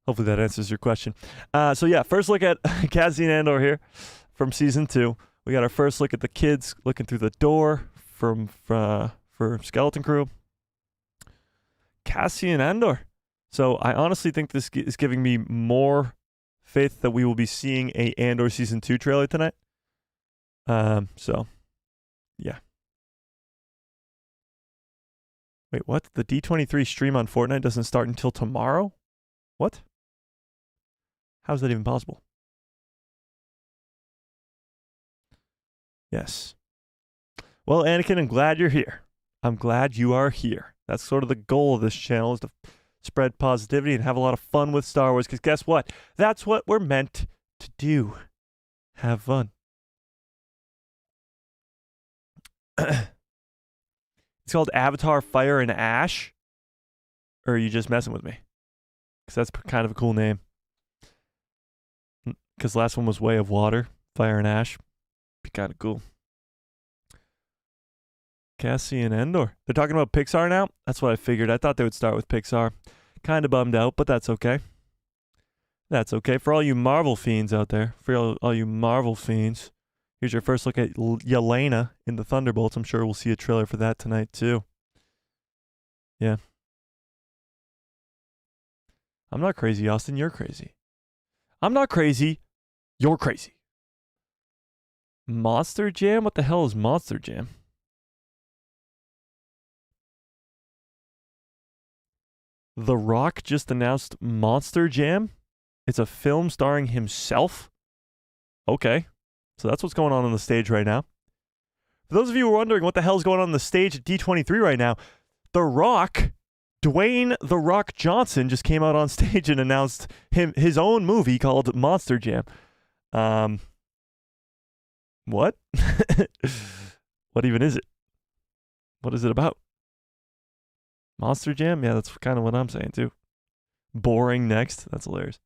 Hopefully that answers your question. So yeah, first look at Cassian Andor here from Season 2. We got our first look at the kids looking through the door for Skeleton Crew. Cassian Andor. So I honestly think this is giving me more faith that we will be seeing a Andor Season 2 trailer tonight. So, yeah. Wait, what? The D23 stream on Fortnite doesn't start until tomorrow? What? How is that even possible? Yes. Well, Anakin, I'm glad you're here. I'm glad you are here. That's sort of the goal of this channel, is to spread positivity and have a lot of fun with Star Wars, because guess what? That's what we're meant to do. Have fun. It's called Avatar Fire and Ash? Or are you just messing with me? Because that's kind of a cool name. Because last one was Way of Water, Fire and Ash. Be kind of cool. Cassian Andor. They're talking about Pixar now? That's what I figured. I thought they would start with Pixar. Kind of bummed out, but that's okay. That's okay. For all you Marvel fiends out there, for all you Marvel fiends, here's your first look at Yelena in the Thunderbolts. I'm sure we'll see a trailer for that tonight, too. Yeah. I'm not crazy, Austin. You're crazy. I'm not crazy. You're crazy. Monster Jam? What the hell is Monster Jam? The Rock just announced Monster Jam? It's a film starring himself? Okay. So that's what's going on the stage right now. For those of you who are wondering what the hell's going on the stage at D23 right now, The Rock, Dwayne The Rock Johnson, just came out on stage and announced his own movie called Monster Jam. What? What even is it? What is it about? Monster Jam? Yeah, that's kind of what I'm saying too. Boring next. That's hilarious.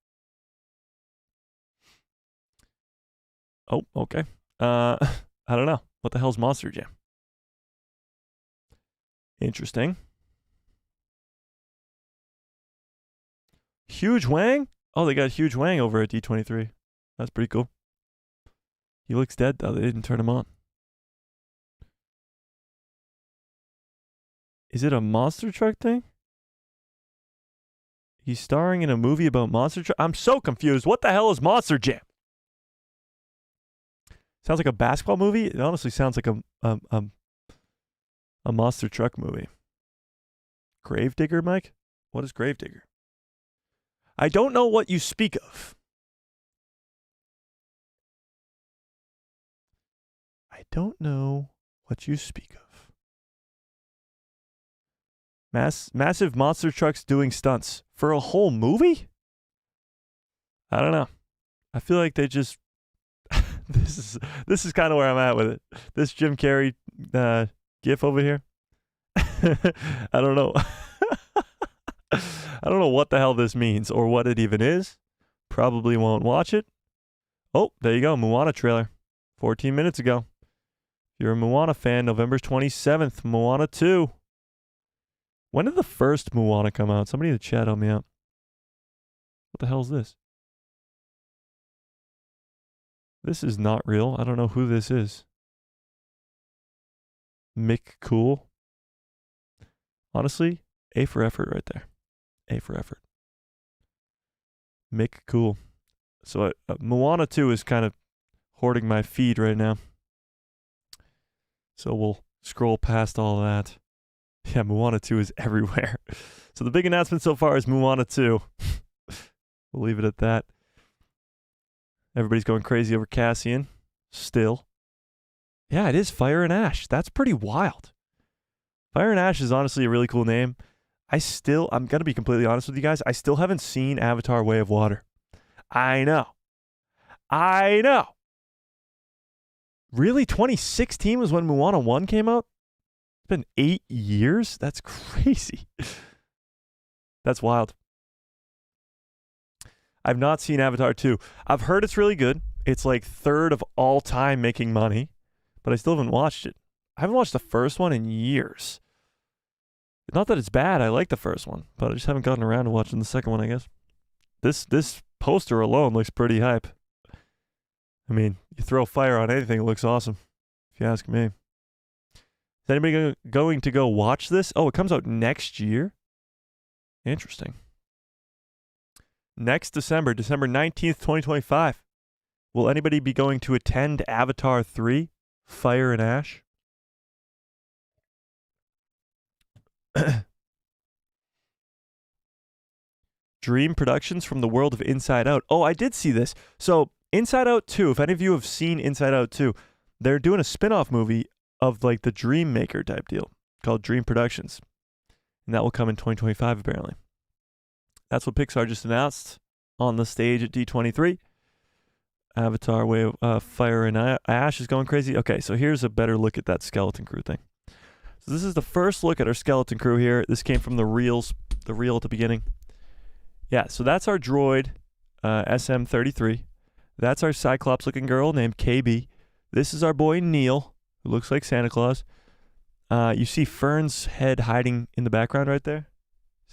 Oh, okay. I don't know. What the hell's Monster Jam? Interesting. Huge Wang? Oh, they got Huge Wang over at D23. That's pretty cool. He looks dead, though. They didn't turn him on. Is it a monster truck thing? He's starring in a movie about monster truck? I'm so confused. What the hell is Monster Jam? Sounds like a basketball movie. It honestly sounds like a monster truck movie. Gravedigger, Mike? What is Gravedigger? I don't know what you speak of. I don't know what you speak of. Massive monster trucks doing stunts for a whole movie? I don't know. I feel like they just this is kind of where I'm at with it. This Jim Carrey gif over here. I don't know. I don't know what the hell this means or what it even is. Probably won't watch it. Oh, there you go. Moana trailer. 14 minutes ago. If you're a Moana fan, November 27th, Moana 2. When did the first Moana come out? Somebody in the chat help me out. What the hell is this? This is not real. I don't know who this is. Mick Cool. Honestly, A for effort right there. A for effort. Mick Cool. So Moana 2 is kind of hoarding my feed right now. So we'll scroll past all that. Yeah, Moana 2 is everywhere. So the big announcement so far is Moana 2. We'll leave it at that. Everybody's going crazy over Cassian. Still. Yeah, it is Fire and Ash. That's pretty wild. Fire and Ash is honestly a really cool name. I'm going to be completely honest with you guys. I still haven't seen Avatar Way of Water. I know. Really? 2016 was when Moana 1 came out? It's been 8 years? That's crazy. That's wild. I've not seen Avatar 2. I've heard it's really good. It's like third of all time making money, but I still haven't watched it. I haven't watched the first one in years. Not that it's bad. I like the first one, but I just haven't gotten around to watching the second one, I guess. This poster alone looks pretty hype. I mean, you throw fire on anything, it looks awesome, if you ask me. Is anybody going to go watch this? Oh, it comes out next year? Interesting. Next December 19th, 2025. Will anybody be going to attend Avatar 3, Fire and Ash? Dream Productions from the world of Inside Out. Oh, I did see this. So, Inside Out 2, if any of you have seen Inside Out 2, they're doing a spin-off movie of like the Dream Maker type deal called Dream Productions. And that will come in 2025 apparently. That's what Pixar just announced on the stage at D23. Avatar Way of Fire and Ash is going crazy. Okay, so here's a better look at that skeleton crew thing. So this is the first look at our skeleton crew here. This came from the reel at the beginning. Yeah, so that's our droid, SM-33. That's our Cyclops-looking girl named KB. This is our boy Neil, who looks like Santa Claus. You see Fern's head hiding in the background right there.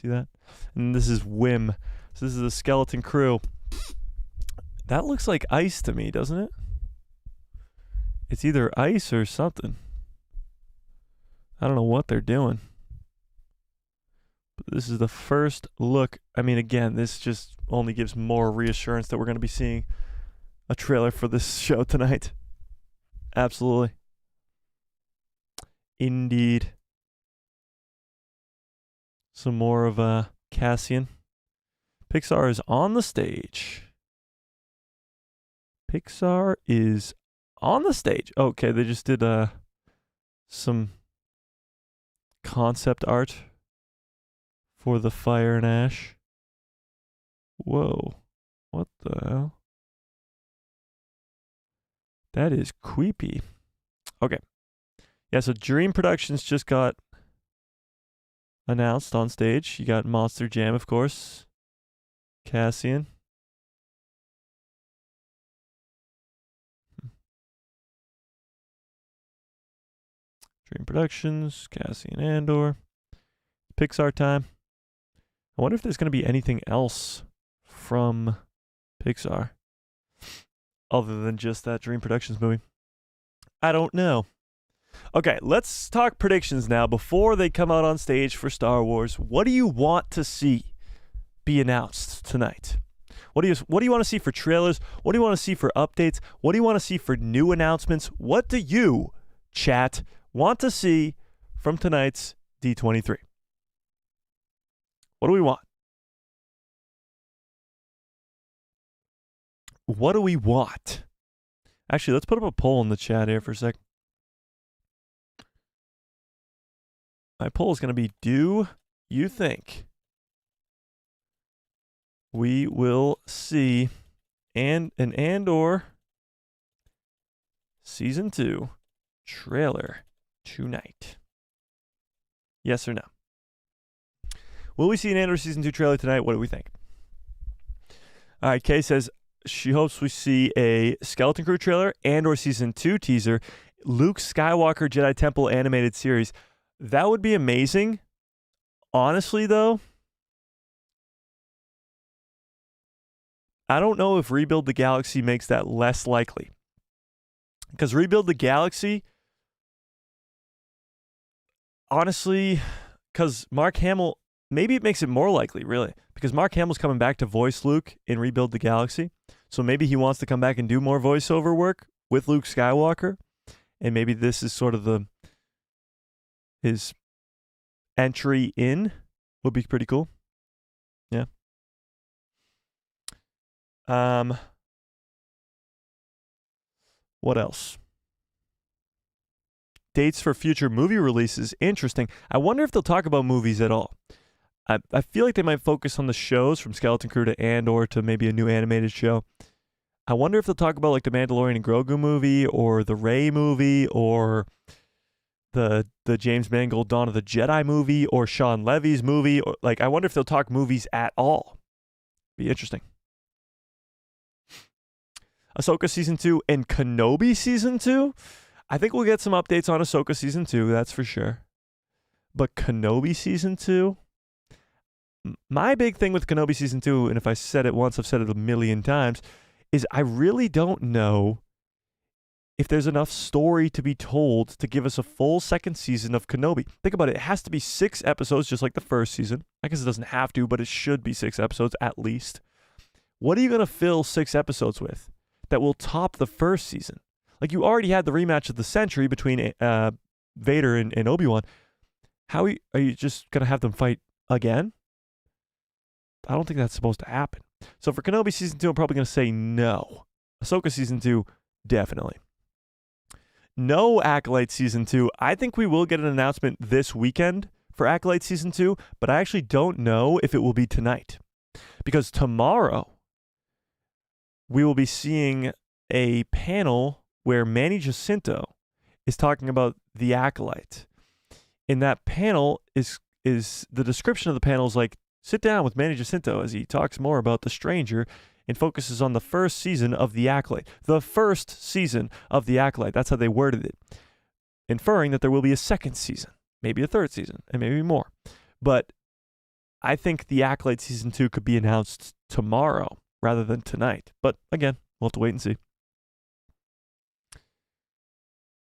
See that? And this is Wim. So this is the skeleton crew. That looks like ice to me, doesn't it? It's either ice or something. I don't know what they're doing. But this is the first look. I mean, again, this just only gives more reassurance that we're going to be seeing a trailer for this show tonight. Absolutely. Indeed. Some more of Cassian. Pixar is on the stage. Pixar is on the stage. Okay, they just did some concept art for the Fire and Ash. Whoa. What the hell? That is creepy. Okay. Yeah, so Dream Productions just got announced on stage. You got Monster Jam, of course. Cassian. Dream Productions, Cassian Andor. Pixar time. I wonder if there's going to be anything else from Pixar other than just that Dream Productions movie. I don't know. Okay, let's talk predictions now before they come out on stage for Star Wars. What do you want to see be announced tonight? What do you want to see for trailers? What do you want to see for updates? What do you want to see for new announcements? What do you, chat, want to see from tonight's D23? What do we want? What do we want? Actually, let's put up a poll in the chat here for a sec. My poll is going to be, do you think we will see an Andor Season 2 trailer tonight? Yes or no? Will we see an Andor Season 2 trailer tonight? What do we think? All right, Kay says she hopes we see a Skeleton Crew trailer, Andor Season 2 teaser, Luke Skywalker Jedi Temple animated series. That would be amazing. Honestly, though, I don't know if Rebuild the Galaxy makes that less likely. Because Rebuild the Galaxy, honestly, because Mark Hamill, maybe it makes it more likely, really. Because Mark Hamill's coming back to voice Luke in Rebuild the Galaxy. So maybe he wants to come back and do more voiceover work with Luke Skywalker. And maybe this is sort of his entry in. Would be pretty cool. Yeah. What else? Dates for future movie releases. Interesting. I wonder if they'll talk about movies at all. I feel like they might focus on the shows from Skeleton Crew to Andor to maybe a new animated show. I wonder if they'll talk about like the Mandalorian and Grogu movie or the Rey movie or the James Mangold Dawn of the Jedi movie or Sean Levy's movie. Or like, I wonder if they'll talk movies at all. Be interesting. Ahsoka Season 2 and Kenobi Season 2? I think we'll get some updates on Ahsoka Season 2, that's for sure. But Kenobi Season 2? My big thing with Kenobi Season 2, and if I said it once, I've said it a million times, is I really don't know if there's enough story to be told to give us a full second season of Kenobi. Think about it. It has to be 6 episodes, just like the first season. I guess it doesn't have to, but it should be 6 episodes at least. What are you going to fill 6 episodes with that will top the first season? Like, you already had the rematch of the century between Vader and Obi-Wan. How are you just going to have them fight again? I don't think that's supposed to happen. So for Kenobi Season 2, I'm probably going to say no. Ahsoka Season 2, definitely. No Acolyte Season 2. I think we will get an announcement this weekend for Acolyte Season 2, but I actually don't know if it will be tonight. Because tomorrow, we will be seeing a panel where Manny Jacinto is talking about the Acolyte. In that panel is the description of the panel is like, sit down with Manny Jacinto as he talks more about The Stranger and focuses on the first season of The Acolyte. The first season of The Acolyte. That's how they worded it. Inferring that there will be a second season, maybe a third season, and maybe more. But I think The Acolyte Season 2 could be announced tomorrow rather than tonight. But again, we'll have to wait and see.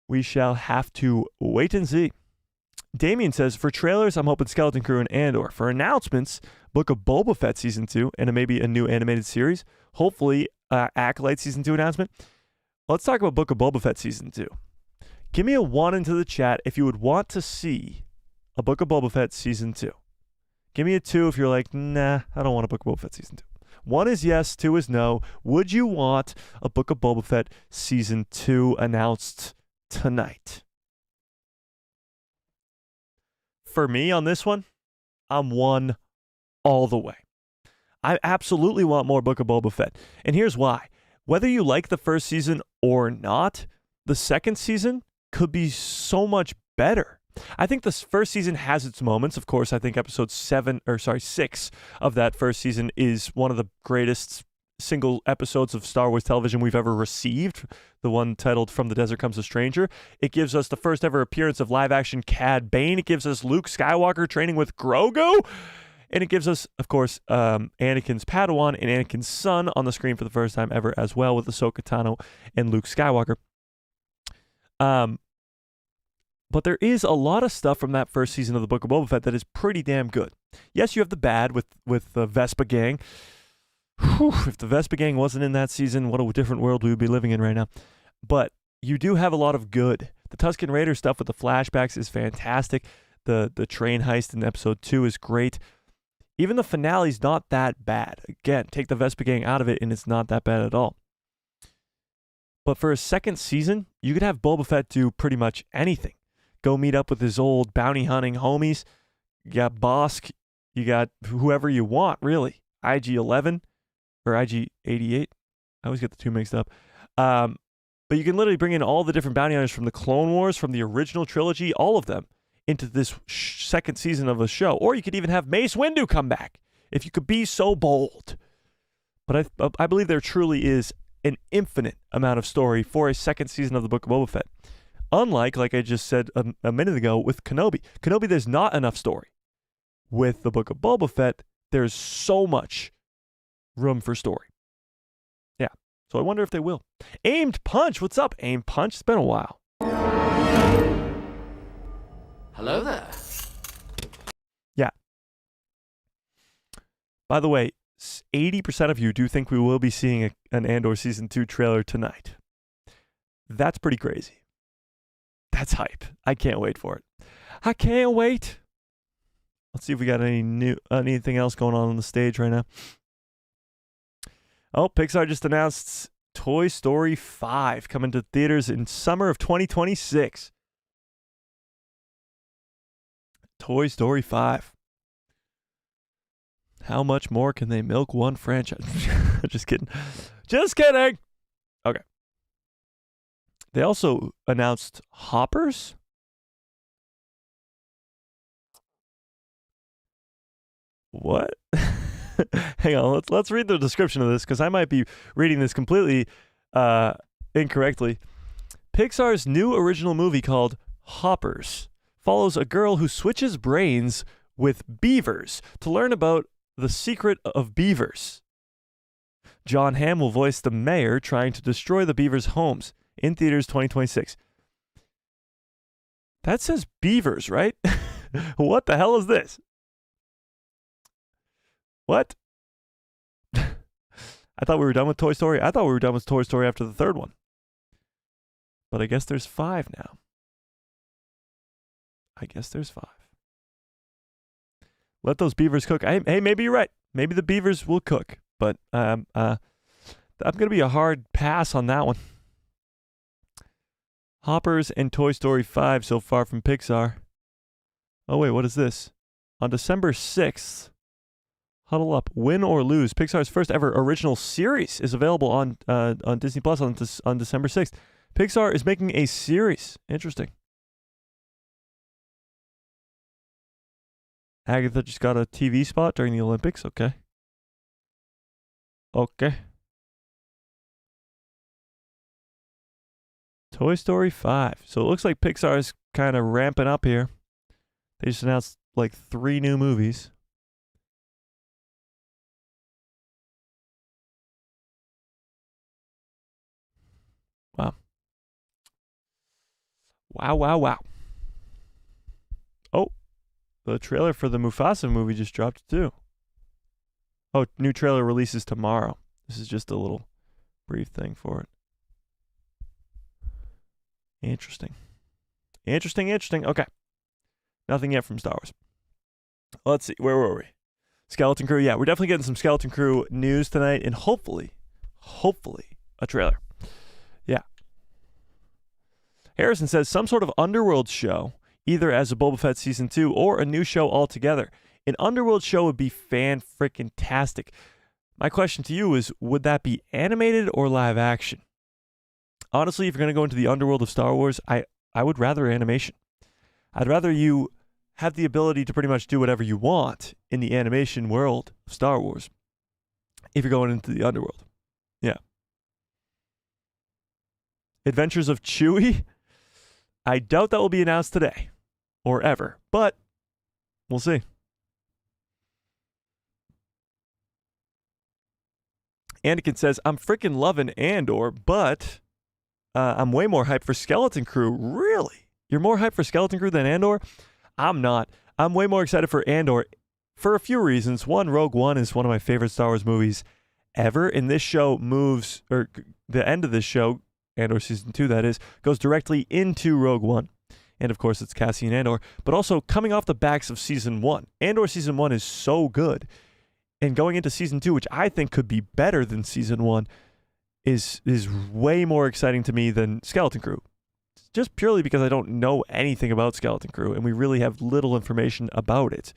We shall have to wait and see. Damien says, for trailers, I'm hoping Skeleton Crew and Andor. For announcements, Book of Boba Fett Season 2 and maybe a new animated series. Hopefully, Acolyte Season 2 announcement. Let's talk about Book of Boba Fett Season 2. Give me a 1 into the chat if you would want to see a Book of Boba Fett Season 2. Give me a 2 if you're like, nah, I don't want a Book of Boba Fett Season 2. 1 is yes, 2 is no. Would you want a Book of Boba Fett Season 2 announced tonight? for me on this one, I'm 1 all the way. I absolutely want more Book of Boba Fett. And here's why. Whether you like the first season or not, the second season could be so much better. I think this first season has its moments. Of course, I think episode 6 of that first season is one of the greatest single episodes of Star Wars television we've ever received, the one titled From the Desert Comes a Stranger. It gives us the first ever appearance of live-action Cad Bane. It gives us Luke Skywalker training with Grogu. And it gives us, of course, Anakin's Padawan and Anakin's son on the screen for the first time ever as well, with Ahsoka Tano and Luke Skywalker. But there is a lot of stuff from that first season of the Book of Boba Fett that is pretty damn good. Yes, you have the bad with the Vespa Gang. Whew, if the Vespa Gang wasn't in that season, what a different world we would be living in right now. But you do have a lot of good. The Tusken Raider stuff with the flashbacks is fantastic. The train heist in episode 2 is great. Even the finale's not that bad. Again, take the Vespa Gang out of it, and it's not that bad at all. But for a second season, you could have Boba Fett do pretty much anything. Go meet up with his old bounty hunting homies. You got Bosk. You got whoever you want, really. IG-11 or IG-88. I always get the two mixed up. But you can literally bring in all the different bounty hunters from the Clone Wars, from the original trilogy, all of them, into this second season of a show. Or you could even have Mace Windu come back, if you could be so bold. But I believe there truly is an infinite amount of story for a second season of the Book of Boba Fett. Unlike, like I just said a minute ago, with Kenobi. Kenobi, there's not enough story. With the Book of Boba Fett, there's so much room for story. Yeah, so I wonder if they will. Aimed Punch, what's up, Aimed Punch? It's been a while. Hello there. Yeah. By the way, 80% of you do think we will be seeing an Andor Season 2 trailer tonight. That's pretty crazy. That's hype. I can't wait for it. I can't wait. Let's see if we got anything else going on the stage right now. Oh, Pixar just announced Toy Story 5 coming to theaters in summer of 2026. Toy Story 5. How much more can they milk one franchise? Just kidding. Just kidding. Okay. They also announced Hoppers. What? Hang on, let's read the description of this, because I might be reading this completely incorrectly. Pixar's new original movie called Hoppers follows a girl who switches brains with beavers to learn about the secret of beavers. John Hamm will voice the mayor trying to destroy the beavers' homes. In theaters 2026. That says beavers, right? What the hell is this? What? I thought we were done with Toy Story. I thought we were done with Toy Story after the third one. But I guess there's 5 now. I guess there's 5. Let those beavers cook. Hey, maybe you're right. Maybe the beavers will cook. But I'm going to be a hard pass on that one. Hoppers and Toy Story 5 so far from Pixar. Oh, wait, what is this? On December 6th, huddle up, win or lose. Pixar's first ever original series is available on Disney Plus on December 6th. Pixar is making a series. Interesting. Agatha just got a TV spot during the Olympics. Okay. Okay. Toy Story 5. So it looks like Pixar is kind of ramping up here. They just announced like 3 new movies. Wow. Wow. Oh, the trailer for the Mufasa movie just dropped too. Oh, new trailer releases tomorrow. This is just a little brief thing for it. Interesting. Okay. Nothing yet from Star Wars. Let's see. Where were we? Skeleton Crew. Yeah, we're definitely getting some Skeleton Crew news tonight, and hopefully, a trailer. Yeah. Harrison says some sort of underworld show either as a Boba Fett Season 2 or a new show altogether. An Underworld show would be fan-frickin-tastic. My question to you is, would that be animated or live action? Honestly, if you're going to go into the Underworld of Star Wars, I would rather animation. I'd rather you have the ability to pretty much do whatever you want in the animation world of Star Wars if you're going into the Underworld. Yeah. Adventures of Chewie? I doubt that will be announced today or ever, but we'll see. Anakin says, I'm freaking loving Andor, but I'm way more hyped for Skeleton Crew. Really? You're more hyped for Skeleton Crew than Andor? I'm not. I'm way more excited for Andor for a few reasons. One, Rogue One is one of my favorite Star Wars movies ever, and this show moves, or the end of this show, Andor Season 2 that is, goes directly into Rogue One. And of course, it's Cassian Andor, but also coming off the backs of Season 1. Andor Season 1 is so good. And going into Season 2, which I think could be better than Season 1, is way more exciting to me than Skeleton Crew. Just purely because I don't know anything about Skeleton Crew, and we really have little information about it.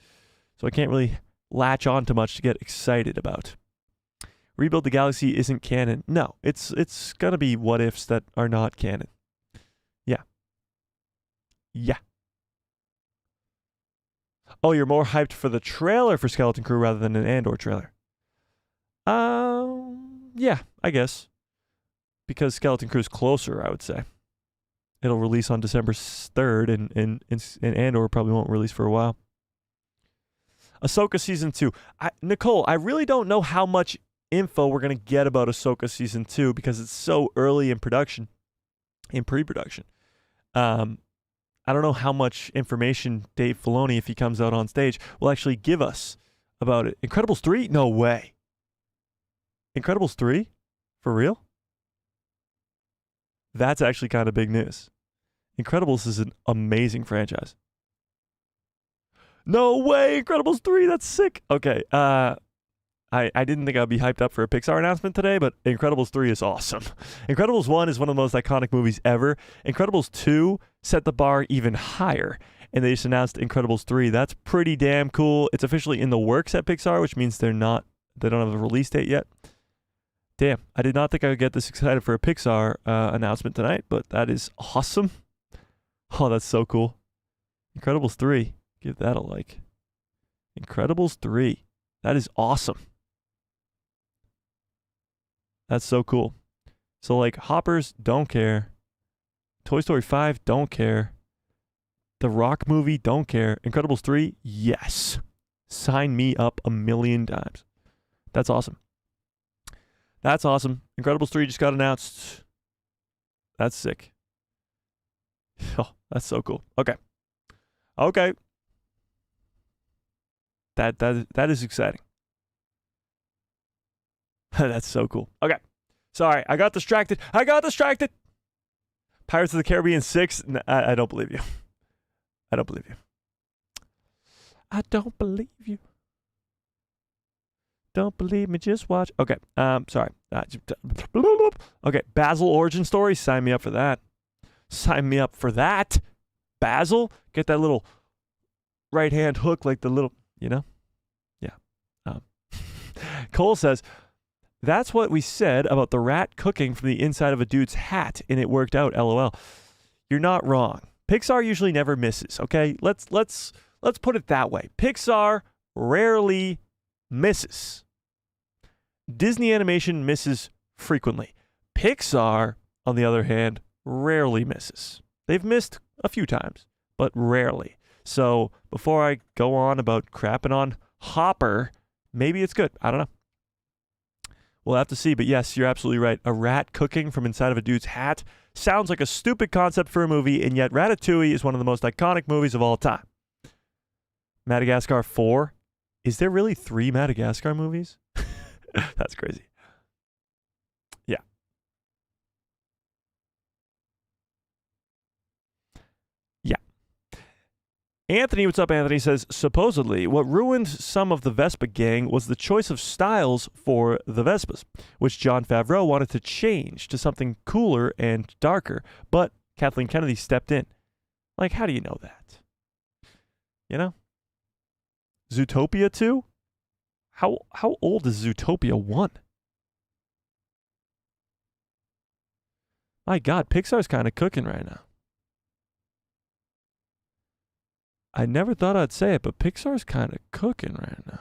So I can't really latch on to much to get excited about. Rebuild the Galaxy isn't canon. No, it's going to be what-ifs that are not canon. Yeah. Yeah. Oh, you're more hyped for the trailer for Skeleton Crew rather than an Andor trailer. Yeah, I guess. Because Skeleton Crew's closer, I would say. It'll release on December 3rd, and Andor probably won't release for a while. Ahsoka Season 2. Nicole, I really don't know how much info we're going to get about Ahsoka Season 2 because it's so early in production, in pre-production. I don't know how much information Dave Filoni, if he comes out on stage, will actually give us about it. Incredibles 3? No way. Incredibles 3? For real? That's actually kind of big news. Incredibles is an amazing franchise. No way! Incredibles 3, that's sick! Okay, I didn't think I'd be hyped up for a Pixar announcement today, but Incredibles 3 is awesome. Incredibles 1 is one of the most iconic movies ever. Incredibles 2 set the bar even higher, and they just announced Incredibles 3. That's pretty damn cool. It's officially in the works at Pixar, which means they don't have a release date yet. Damn, I did not think I would get this excited for a Pixar announcement tonight, but that is awesome. Oh, that's so cool. Incredibles 3. Give that a like. Incredibles 3. That is awesome. That's so cool. So, like, Hoppers, don't care. Toy Story 5, don't care. The Rock movie, don't care. Incredibles 3, yes. Sign me up 1,000,000 times. That's awesome. That's awesome. Incredibles 3 just got announced. That's sick. Oh, that's so cool. Okay. Okay. That is exciting. That's so cool. Okay. Sorry, I got distracted. Pirates of the Caribbean 6? I don't believe you. I don't believe you. I don't believe you. Don't believe me, just watch. Okay, sorry. Okay, Basil origin story. Sign me up for that. Sign me up for that. Basil? Get that little right hand hook like the little, you know? Yeah. Cole says, that's what we said about the rat cooking from the inside of a dude's hat, and it worked out, LOL. You're not wrong. Pixar usually never misses, okay? Let's put it that way. Pixar rarely misses. Disney animation misses frequently. Pixar, on the other hand, rarely misses. They've missed a few times, but rarely. So before I go on about crapping on Hopper, maybe it's good. I don't know. We'll have to see, but yes, you're absolutely right. A rat cooking from inside of a dude's hat sounds like a stupid concept for a movie, and yet Ratatouille is one of the most iconic movies of all time. Madagascar 4? Is there really 3 Madagascar movies? That's crazy. Yeah. Yeah. Anthony, what's up, Anthony, says, supposedly, what ruined some of the Vespa gang was the choice of styles for the Vespas, which Jon Favreau wanted to change to something cooler and darker, but Kathleen Kennedy stepped in. Like, how do you know that? You know? Zootopia 2? How old is Zootopia 1? My God, Pixar's kind of cooking right now. I never thought I'd say it, but Pixar's kind of cooking right now.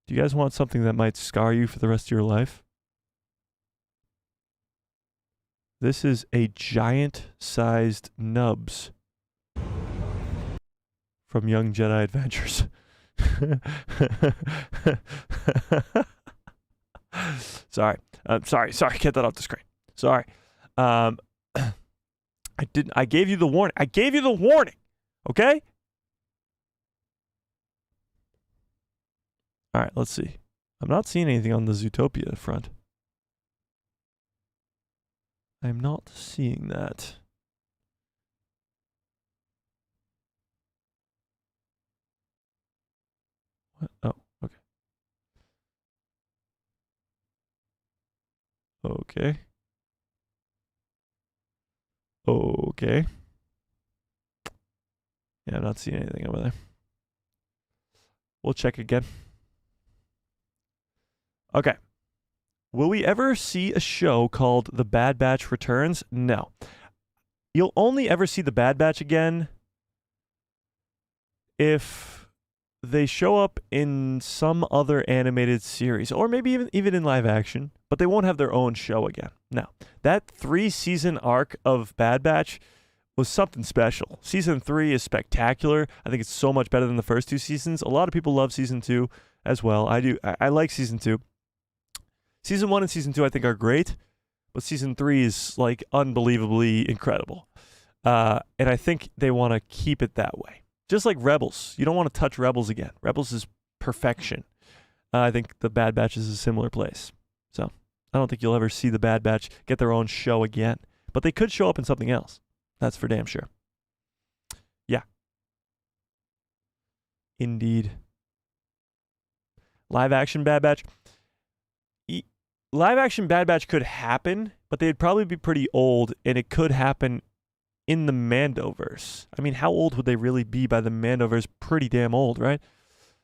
Do you guys want something that might scar you for the rest of your life? This is a giant-sized Nubs from Young Jedi Adventures. Sorry. Sorry. Get that off the screen. Sorry. I gave you the warning. Okay? All right, let's see. I'm not seeing anything on the Zootopia front. I'm not seeing that. What? Oh, okay. Okay. Okay. Yeah, I'm not seeing anything over there. We'll check again. Okay. Will we ever see a show called The Bad Batch Returns? No. You'll only ever see The Bad Batch again if they show up in some other animated series, or maybe even in live action, but they won't have their own show again. No. That 3-season arc of Bad Batch was something special. Season 3 is spectacular. I think it's so much better than the first 2 seasons. A lot of people love Season 2 as well. I do. I like Season 2. Season 1 and Season 2 I think are great, but Season 3 is like unbelievably incredible. And I think they want to keep it that way. Just like Rebels. You don't want to touch Rebels again. Rebels is perfection. I think the Bad Batch is a similar place. So I don't think you'll ever see the Bad Batch get their own show again. But they could show up in something else. That's for damn sure. Yeah. Indeed. Live action Bad Batch. Live action Bad Batch could happen, but they'd probably be pretty old, and it could happen in the Mandoverse. I mean, how old would they really be by the Mandoverse? Pretty damn old, right?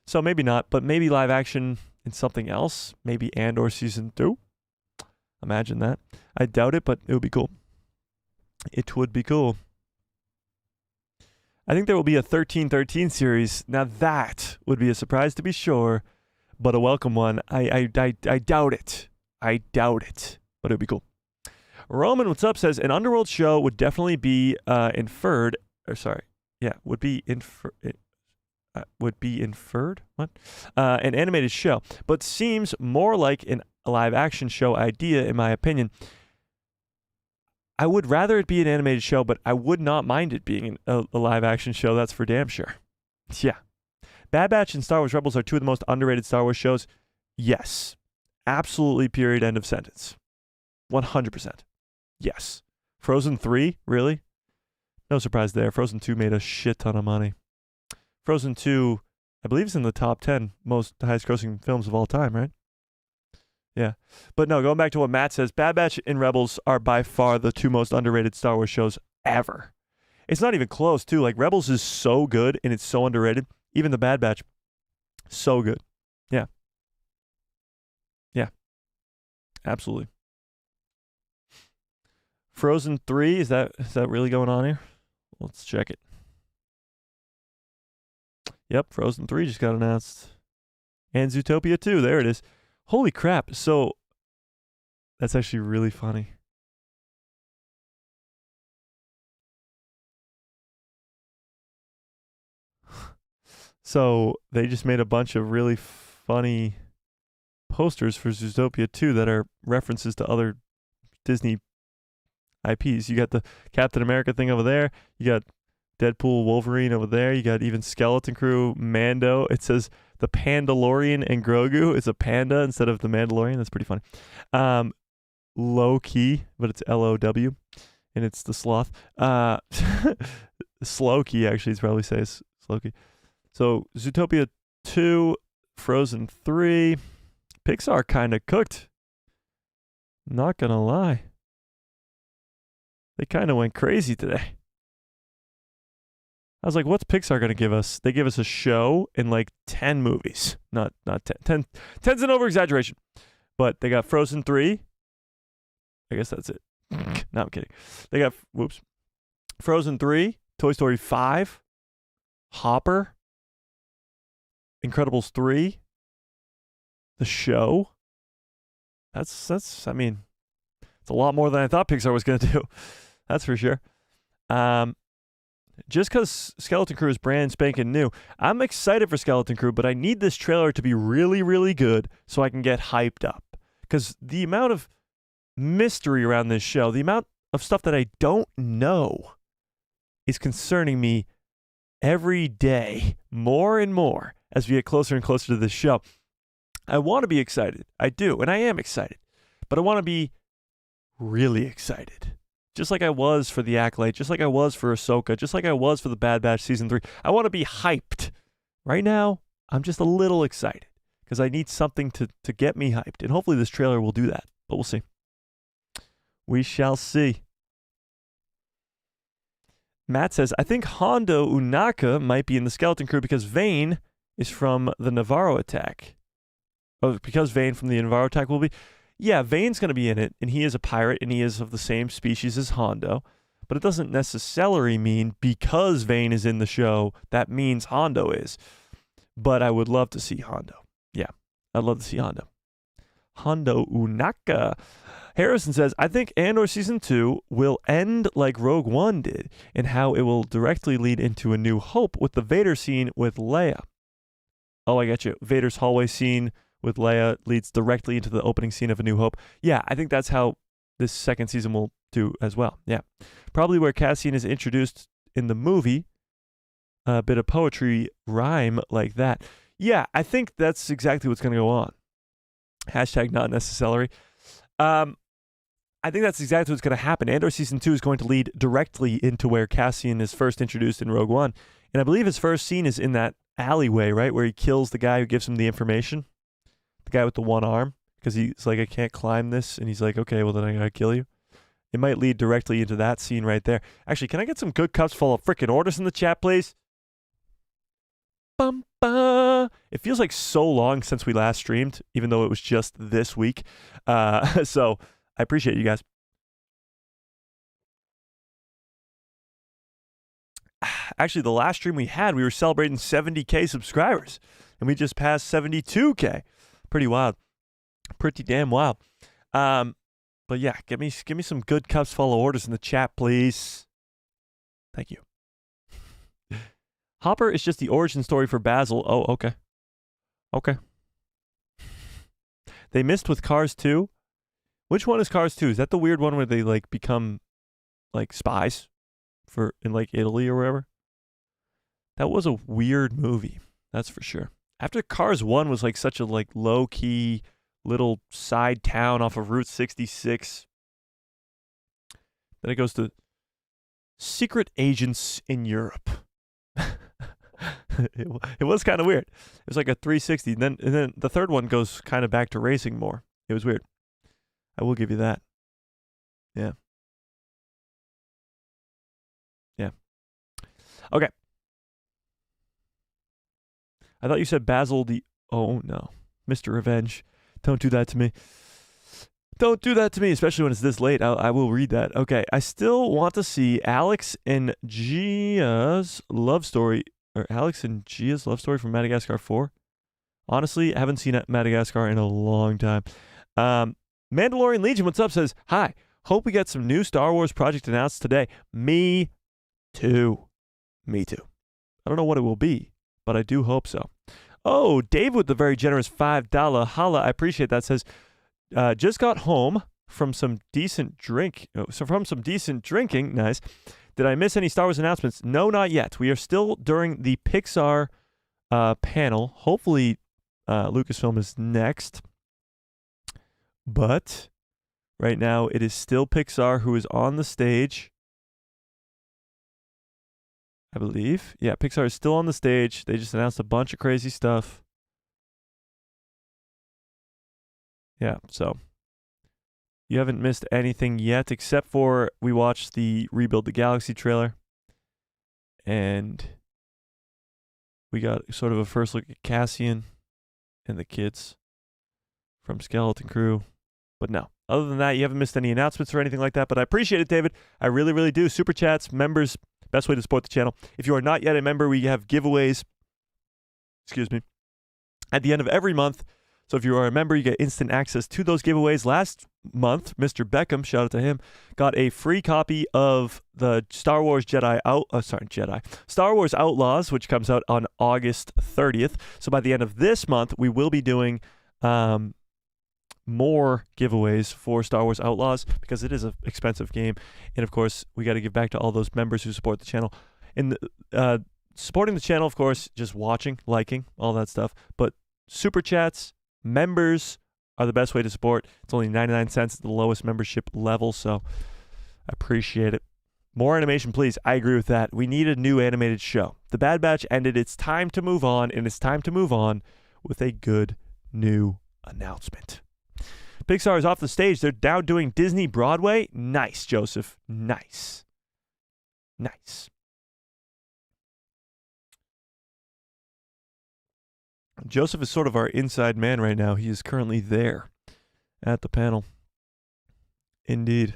So maybe not, but maybe live action in something else. Maybe Andor Season 2. Imagine that. I doubt it, but it would be cool. It would be cool. I think there will be a 1313 series. Now that would be a surprise to be sure, but a welcome one. I doubt it. I doubt it, but it would be cool. Roman, what's up, says, an Underworld show would definitely be inferred. Would be inferred? What? An animated show, but seems more like a live action show idea, in my opinion. I would rather it be an animated show, but I would not mind it being a live action show. That's for damn sure. Yeah. Bad Batch and Star Wars Rebels are 2 of the most underrated Star Wars shows. Yes. Absolutely, period, end of sentence. 100%. Yes. Frozen 3? Really? No surprise there. Frozen 2 made a shit ton of money. Frozen 2, I believe, is in the top 10 most highest grossing films of all time, right? Yeah. But no, going back to what Matt says, Bad Batch and Rebels are by far the 2 most underrated Star Wars shows ever. It's not even close, too. Like, Rebels is so good and it's so underrated. Even the Bad Batch, so good. Yeah. Yeah. Absolutely. Frozen 3, is that really going on here? Let's check it. Yep, Frozen 3 just got announced. And Zootopia 2, there it is. Holy crap. So, that's actually really funny. So, they just made a bunch of really funny posters for Zootopia 2 that are references to other Disney IPs. You got the Captain America thing over there. You got Deadpool, Wolverine over there. You got even Skeleton Crew, Mando. It says the Pandalorian and Grogu is a panda instead of the Mandalorian. That's pretty funny. Low key, but it's LOW, and it's the sloth. Slow key, actually, it's probably says slow key. So Zootopia 2, Frozen 3. Pixar kind of cooked. Not gonna lie. They kind of went crazy today. I was like, what's Pixar going to give us? They give us a show and like 10 movies. Not 10. 10's an over-exaggeration. But they got Frozen 3. I guess that's it. No, I'm kidding. They got, Frozen 3, Toy Story 5, Hopper, Incredibles 3, The Show. That's I mean, it's a lot more than I thought Pixar was going to do. That's for sure. Just because Skeleton Crew is brand spanking new, I'm excited for Skeleton Crew, but I need this trailer to be really, really good so I can get hyped up. Because the amount of mystery around this show, the amount of stuff that I don't know is concerning me every day more and more as we get closer and closer to this show. I want to be excited. I do, and I am excited. But I want to be really excited. Just like I was for The Acolyte, just like I was for Ahsoka, just like I was for The Bad Batch Season 3. I want to be hyped. Right now, I'm just a little excited because I need something to get me hyped. And hopefully this trailer will do that, but we'll see. We shall see. Matt says, I think Hondo Unaka might be in the Skeleton Crew because Vane is from the Navarro attack. Oh, because Vane from the Navarro attack will be... Yeah, Vane's going to be in it, and he is a pirate, and he is of the same species as Hondo. But it doesn't necessarily mean because Vane is in the show, that means Hondo is. But I would love to see Hondo. Yeah, I'd love to see Hondo. Hondo Unaka. Harrison says, I think Andor Season 2 will end like Rogue One did, and how it will directly lead into A New Hope with the Vader scene with Leia. Oh, I got you. Vader's hallway scene with Leia leads directly into the opening scene of A New Hope. Yeah, I think that's how this second season will do as well. Yeah. Probably where Cassian is introduced in the movie, a bit of poetry rhyme like that. Yeah, I think that's exactly what's going to go on. Hashtag not necessary. I think that's exactly what's going to happen. Andor Season 2 is going to lead directly into where Cassian is first introduced in Rogue One. And I believe his first scene is in that alleyway, right, where he kills the guy who gives him the information. The guy with the one arm, because he's like, I can't climb this. And he's like, okay, well, then I gotta kill you. It might lead directly into that scene right there. Actually, can I get some good cups full of freaking orders in the chat, please? It feels like so long since we last streamed, even though it was just this week. So I appreciate you guys. Actually, the last stream we had, we were celebrating 70K subscribers, and we just passed 72K. Pretty wild. Pretty damn wild. But yeah, give me some good cups full of orders in the chat, please. Thank you. Hopper is just the origin story for Basil. Oh, okay. Okay. They missed with Cars 2. Which one is Cars 2? Is that the weird one where they like become like spies in like Italy or wherever? That was a weird movie. That's for sure. After Cars 1 was like such a like low-key little side town off of Route 66. Then it goes to secret agents in Europe. It was kind of weird. It was like a 360. And then the third one goes kind of back to racing more. It was weird. I will give you that. Yeah. Yeah. Okay. I thought you said Basil the... Oh, no. Mr. Revenge. Don't do that to me. Don't do that to me, especially when it's this late. I will read that. Okay. I still want to see Alex and Gia's love story... Or Alex and Gia's love story from Madagascar 4. Honestly, I haven't seen Madagascar in a long time. Mandalorian Legion, what's up, says, hi. Hope we get some new Star Wars project announced today. Me too. Me too. I don't know what it will be, but I do hope so. Oh, Dave with the very generous $5 holla. I appreciate that. Says, just got home from some decent drinking. Nice. Did I miss any Star Wars announcements? No, not yet. We are still during the Pixar panel. Hopefully, Lucasfilm is next. But right now, it is still Pixar who is on the stage. I believe. Yeah, Pixar is still on the stage. They just announced a bunch of crazy stuff. Yeah, so you haven't missed anything yet, except for we watched the Rebuild the Galaxy trailer. And we got sort of a first look at Cassian and the kids from Skeleton Crew. But no, other than that, you haven't missed any announcements or anything like that. But I appreciate it, David. I really, really do. Super chats, members, best way to support the channel. If you are not yet a member, we have giveaways, at the end of every month. So if you are a member, you get instant access to those giveaways. Last month, Mr. Beckham, shout out to him, got a free copy of the Star Wars Star Wars Outlaws, which comes out on August 30th. So by the end of this month, we will be doing more giveaways for Star Wars Outlaws because it is an expensive game. And of course, we got to give back to all those members who support the channel. And supporting the channel, of course, just watching, liking, all that stuff. But super chats, members are the best way to support. It's only 99 cents at the lowest membership level, so I appreciate it. More animation, please. I agree with that. We need a new animated show. The Bad Batch ended. It's time to move on, and it's time to move on with a good new announcement. Pixar is off the stage. They're now doing Disney Broadway. Nice, Joseph. Nice. Nice. Joseph is sort of our inside man right now. He is currently there at the panel. Indeed.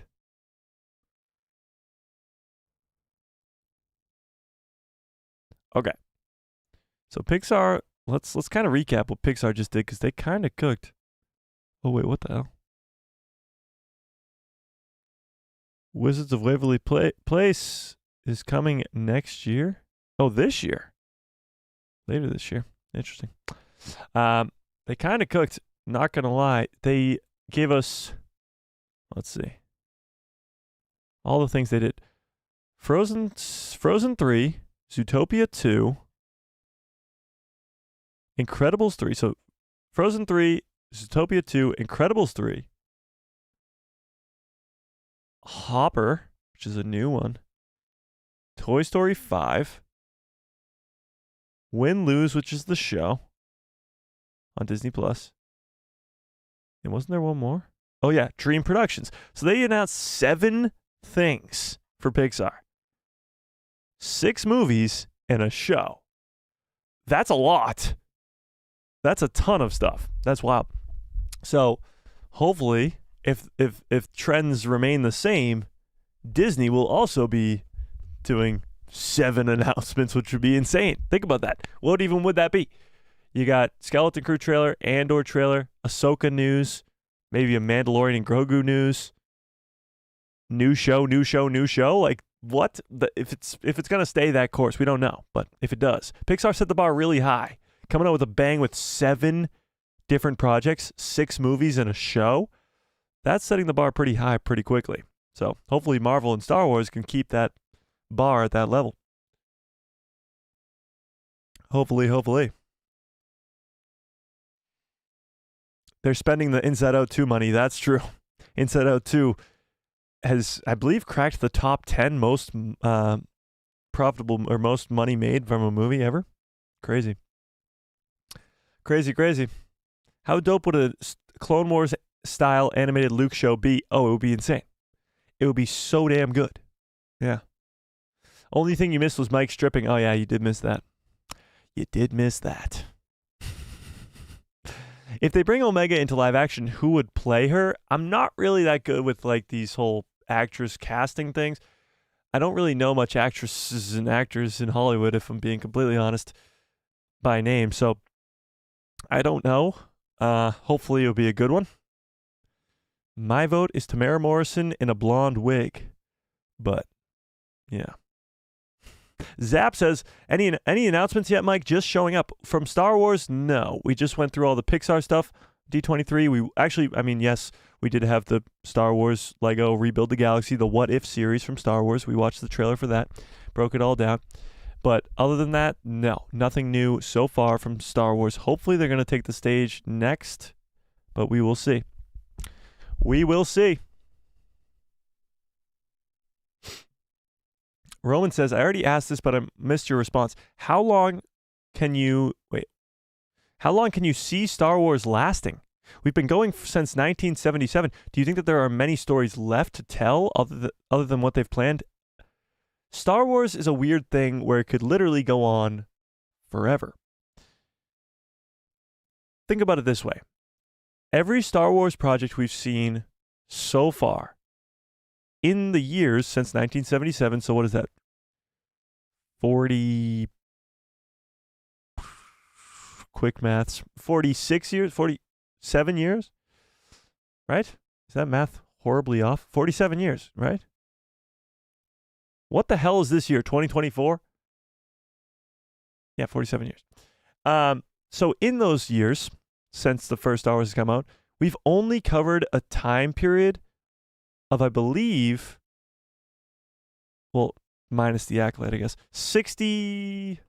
Okay. So Pixar, let's kind of recap what Pixar just did because they kind of cooked. Oh wait, what the hell? Wizards of Waverly Place is coming next year. Oh, this year. Later this year. Interesting. They kind of cooked, not going to lie. They gave us, let's see, all the things they did. Frozen 3, Zootopia 2, Incredibles 3. So Frozen 3, Zootopia 2, Incredibles 3, Hopper, which is a new one, Toy Story 5, Win Lose, which is the show on Disney Plus. And wasn't there one more? Oh yeah, Dream Productions. So they announced 7 things for Pixar. 6 movies and a show. That's a lot. That's a ton of stuff. That's wild. So hopefully, if trends remain the same, Disney will also be doing 7 announcements, which would be insane. Think about that. What even would that be? You got Skeleton Crew trailer, Andor trailer, Ahsoka news, maybe a Mandalorian and Grogu news, new show. Like what? If it's gonna stay that course, we don't know. But if it does, Pixar set the bar really high, coming out with a bang with 7 different projects, 6 movies and a show. That's setting the bar pretty high pretty quickly. So hopefully Marvel and Star Wars can keep that bar at that level. Hopefully. They're spending the Inside Out 2 money. That's true. Inside Out 2 has, I believe, cracked the top 10 most profitable or most money made from a movie ever. Crazy. How dope would a Clone Wars style animated Luke show be? Oh, it would be insane. It would be so damn good. Yeah. Only thing you missed was Mike stripping. Oh, yeah, you did miss that. If they bring Omega into live action, who would play her? I'm not really that good with like these whole actress casting things. I don't really know much actresses and actors in Hollywood, if I'm being completely honest, by name. So I don't know. Hopefully it'll be a good one. My vote is Tamara Morrison in a blonde wig. But, yeah. Zap says, any announcements yet, Mike? Just showing up. From Star Wars, no. We just went through all the Pixar stuff. D23, yes, we did have the Star Wars Lego Rebuild the Galaxy, the What If series from Star Wars. We watched the trailer for that. Broke it all down. But other than that, no. Nothing new so far from Star Wars. Hopefully they're going to take the stage next, but we will see. Roman says, I already asked this, but I missed your response. How long can you see Star Wars lasting? We've been going since 1977. Do you think that there are many stories left to tell other than what they've planned? Star Wars is a weird thing where it could literally go on forever. Think about it this way. Every Star Wars project we've seen so far in the years since 1977, so what is that? 40, quick maths, 46 years, 47 years, right? Is that math horribly off? 47 years, right? What the hell is this year, 2024? Yeah, 47 years. So in those years, since the first Star Wars has come out, we've only covered a time period of, I believe, well, minus the acolyte, I guess, 60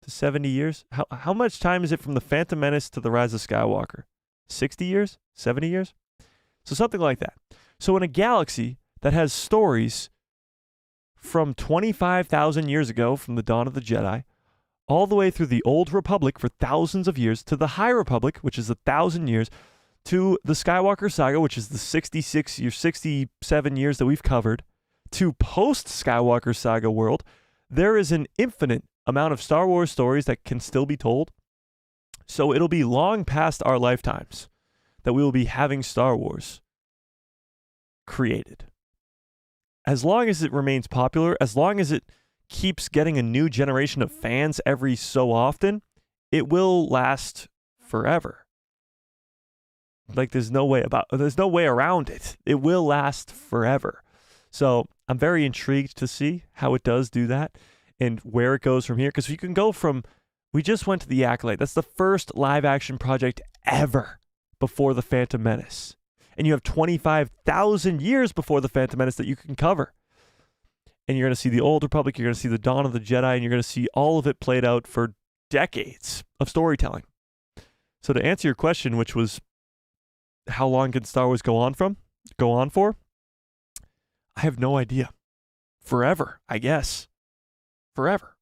to 70 years. How much time is it from The Phantom Menace to The Rise of Skywalker? 60 years? 70 years? So something like that. So in a galaxy that has stories from 25,000 years ago, from the dawn of the Jedi, all the way through the Old Republic for thousands of years, to the High Republic, which is 1,000 years, to the Skywalker Saga, which is the 67 years that we've covered, to post-Skywalker Saga world, there is an infinite amount of Star Wars stories that can still be told. So it'll be long past our lifetimes that we will be having Star Wars created. As long as it remains popular, as long as it keeps getting a new generation of fans every so often, it will last forever. Like there's no way around it. It will last forever. So I'm very intrigued to see how it does do that and where it goes from here. Because you can go from, we just went to The Acolyte. That's the first live action project ever before The Phantom Menace. And you have 25,000 years before The Phantom Menace that you can cover. And you're going to see the Old Republic, you're going to see the Dawn of the Jedi, and you're going to see all of it played out for decades of storytelling. So to answer your question, which was, how long can Star Wars go on for? I have no idea. Forever, I guess. Forever.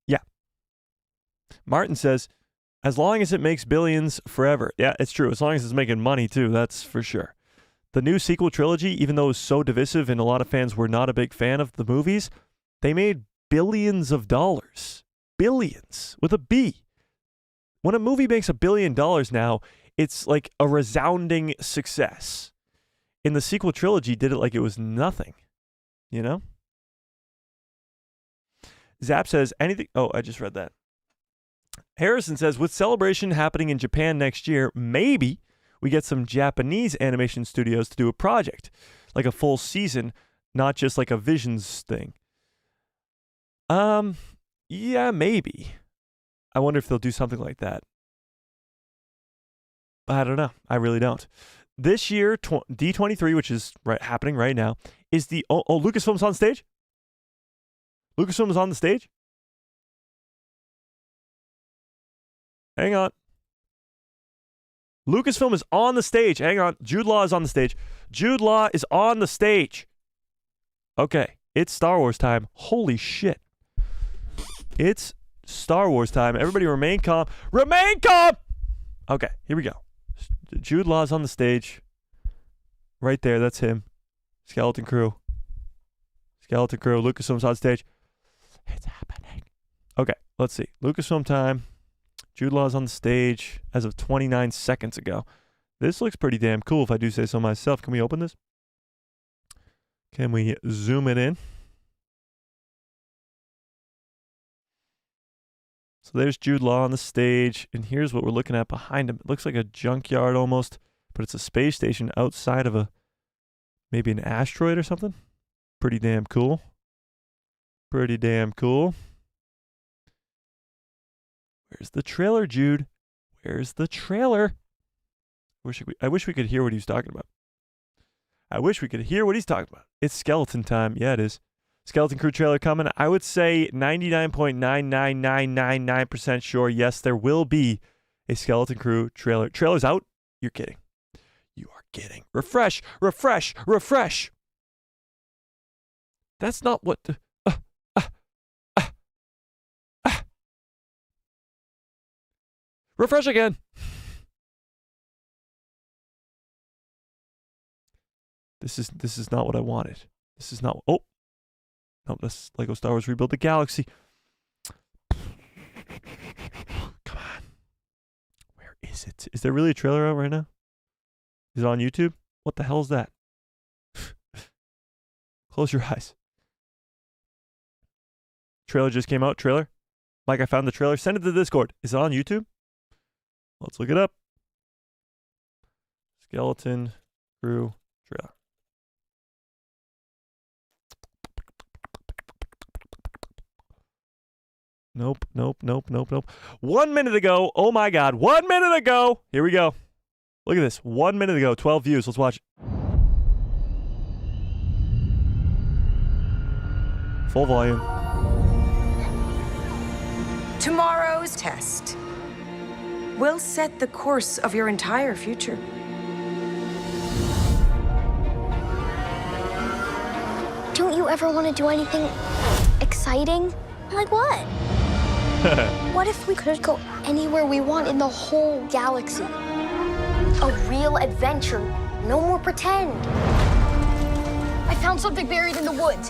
Yeah. Martin says, as long as it makes billions, forever. Yeah, it's true. As long as it's making money, too, that's for sure. The new sequel trilogy, even though it was so divisive and a lot of fans were not a big fan of the movies, they made billions of dollars. Billions, with a B. When a movie makes $1 billion now, it's like a resounding success. In the sequel trilogy, did it like it was nothing, you know? Zap says, anything... Oh, I just read that. Harrison says, with Celebration happening in Japan next year, maybe we get some Japanese animation studios to do a project, like a full season, not just like a Visions thing. Yeah, maybe. I wonder if they'll do something like that. I don't know. I really don't. This year, D23, which is happening right now, is the... Oh, Lucasfilm's on stage? Lucasfilm is on the stage? Hang on. Lucasfilm is on the stage. Hang on. Jude Law is on the stage. Jude Law is on the stage. Okay. It's Star Wars time. Holy shit. It's Star Wars time. Everybody remain calm. Remain calm! Okay. Here we go. Jude Law's on the stage. Right there. That's him. Skeleton Crew. Lucasfilm's on stage. It's happening. Okay. Let's see. Lucasfilm time. Jude Law's on the stage as of 29 seconds ago. This looks pretty damn cool if I do say so myself. Can we open this? Can we zoom it in? So there's Jude Law on the stage, and here's what we're looking at behind him. It looks like a junkyard almost, but it's a space station outside of maybe an asteroid or something. Pretty damn cool. Pretty damn cool. Where's the trailer, Jude? Where's the trailer? I wish we could hear what he's talking about. It's skeleton time. Yeah, it is. Skeleton Crew trailer coming. I would say 99.99999% sure, yes, there will be a Skeleton Crew trailer. Trailer's out? You're kidding. You are kidding. Refresh. That's not what... Refresh again. This is not what I wanted. This is not. Oh, no, that's Lego Star Wars Rebuild the Galaxy. Come on. Where is it? Is there really a trailer out right now? Is it on YouTube? What the hell is that? Close your eyes. Trailer just came out. Trailer. Mike, I found the trailer. Send it to the Discord. Is it on YouTube? Let's look it up. Skeleton Crew trailer. Nope. 1 minute ago. Oh my God. 1 minute ago. Here we go. Look at this. 1 minute ago. 12 views. Let's watch it. Full volume. Tomorrow's test will set the course of your entire future. Don't you ever want to do anything exciting? Like what? What if we could go anywhere we want in the whole galaxy? A real adventure. No more pretend. I found something buried in the woods.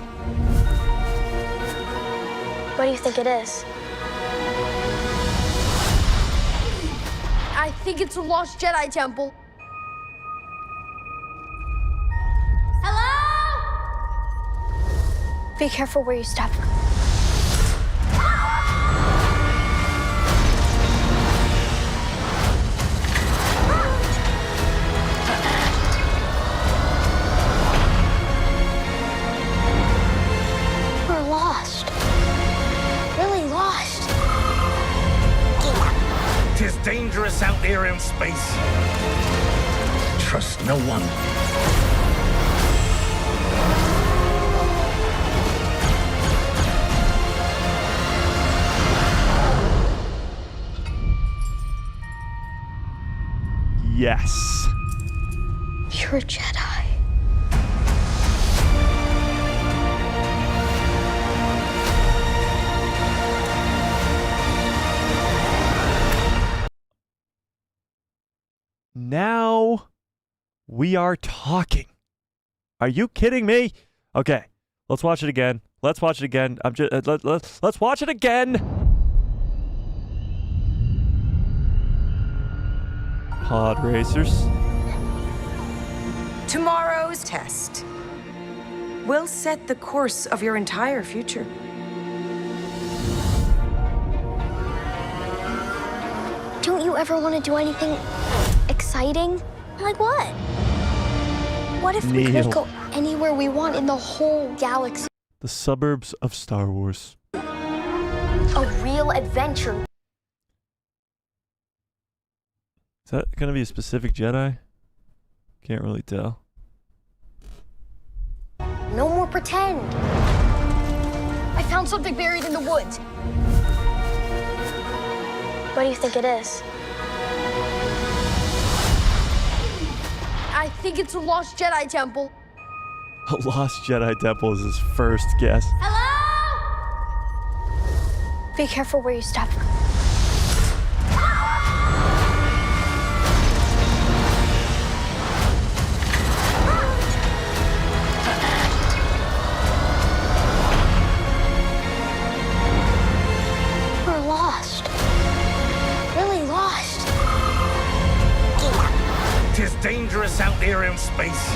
What do you think it is? I think it's a lost Jedi temple. Hello? Be careful where you step. We're lost. Really lost. 'Tis dangerous out there in space. Trust no one. Yes. You're a Jedi. Now we are talking. Are you kidding me? Okay, let's watch it again. Let's watch it again. Let's watch it again. Pod racers. Tomorrow's test will set the course of your entire future. Don't you ever want to do anything exciting? Like what? What if we Neil. could go anywhere we want in the whole galaxy? The suburbs of Star Wars. A real adventure. Is that going to be a specific Jedi? Can't really tell. No more pretend. I found something buried in the woods. What do you think it is? I think it's a lost Jedi temple. A lost Jedi temple is his first guess. Hello? Be careful where you step. We're lost. Really lost. 'Tis dangerous out there in space.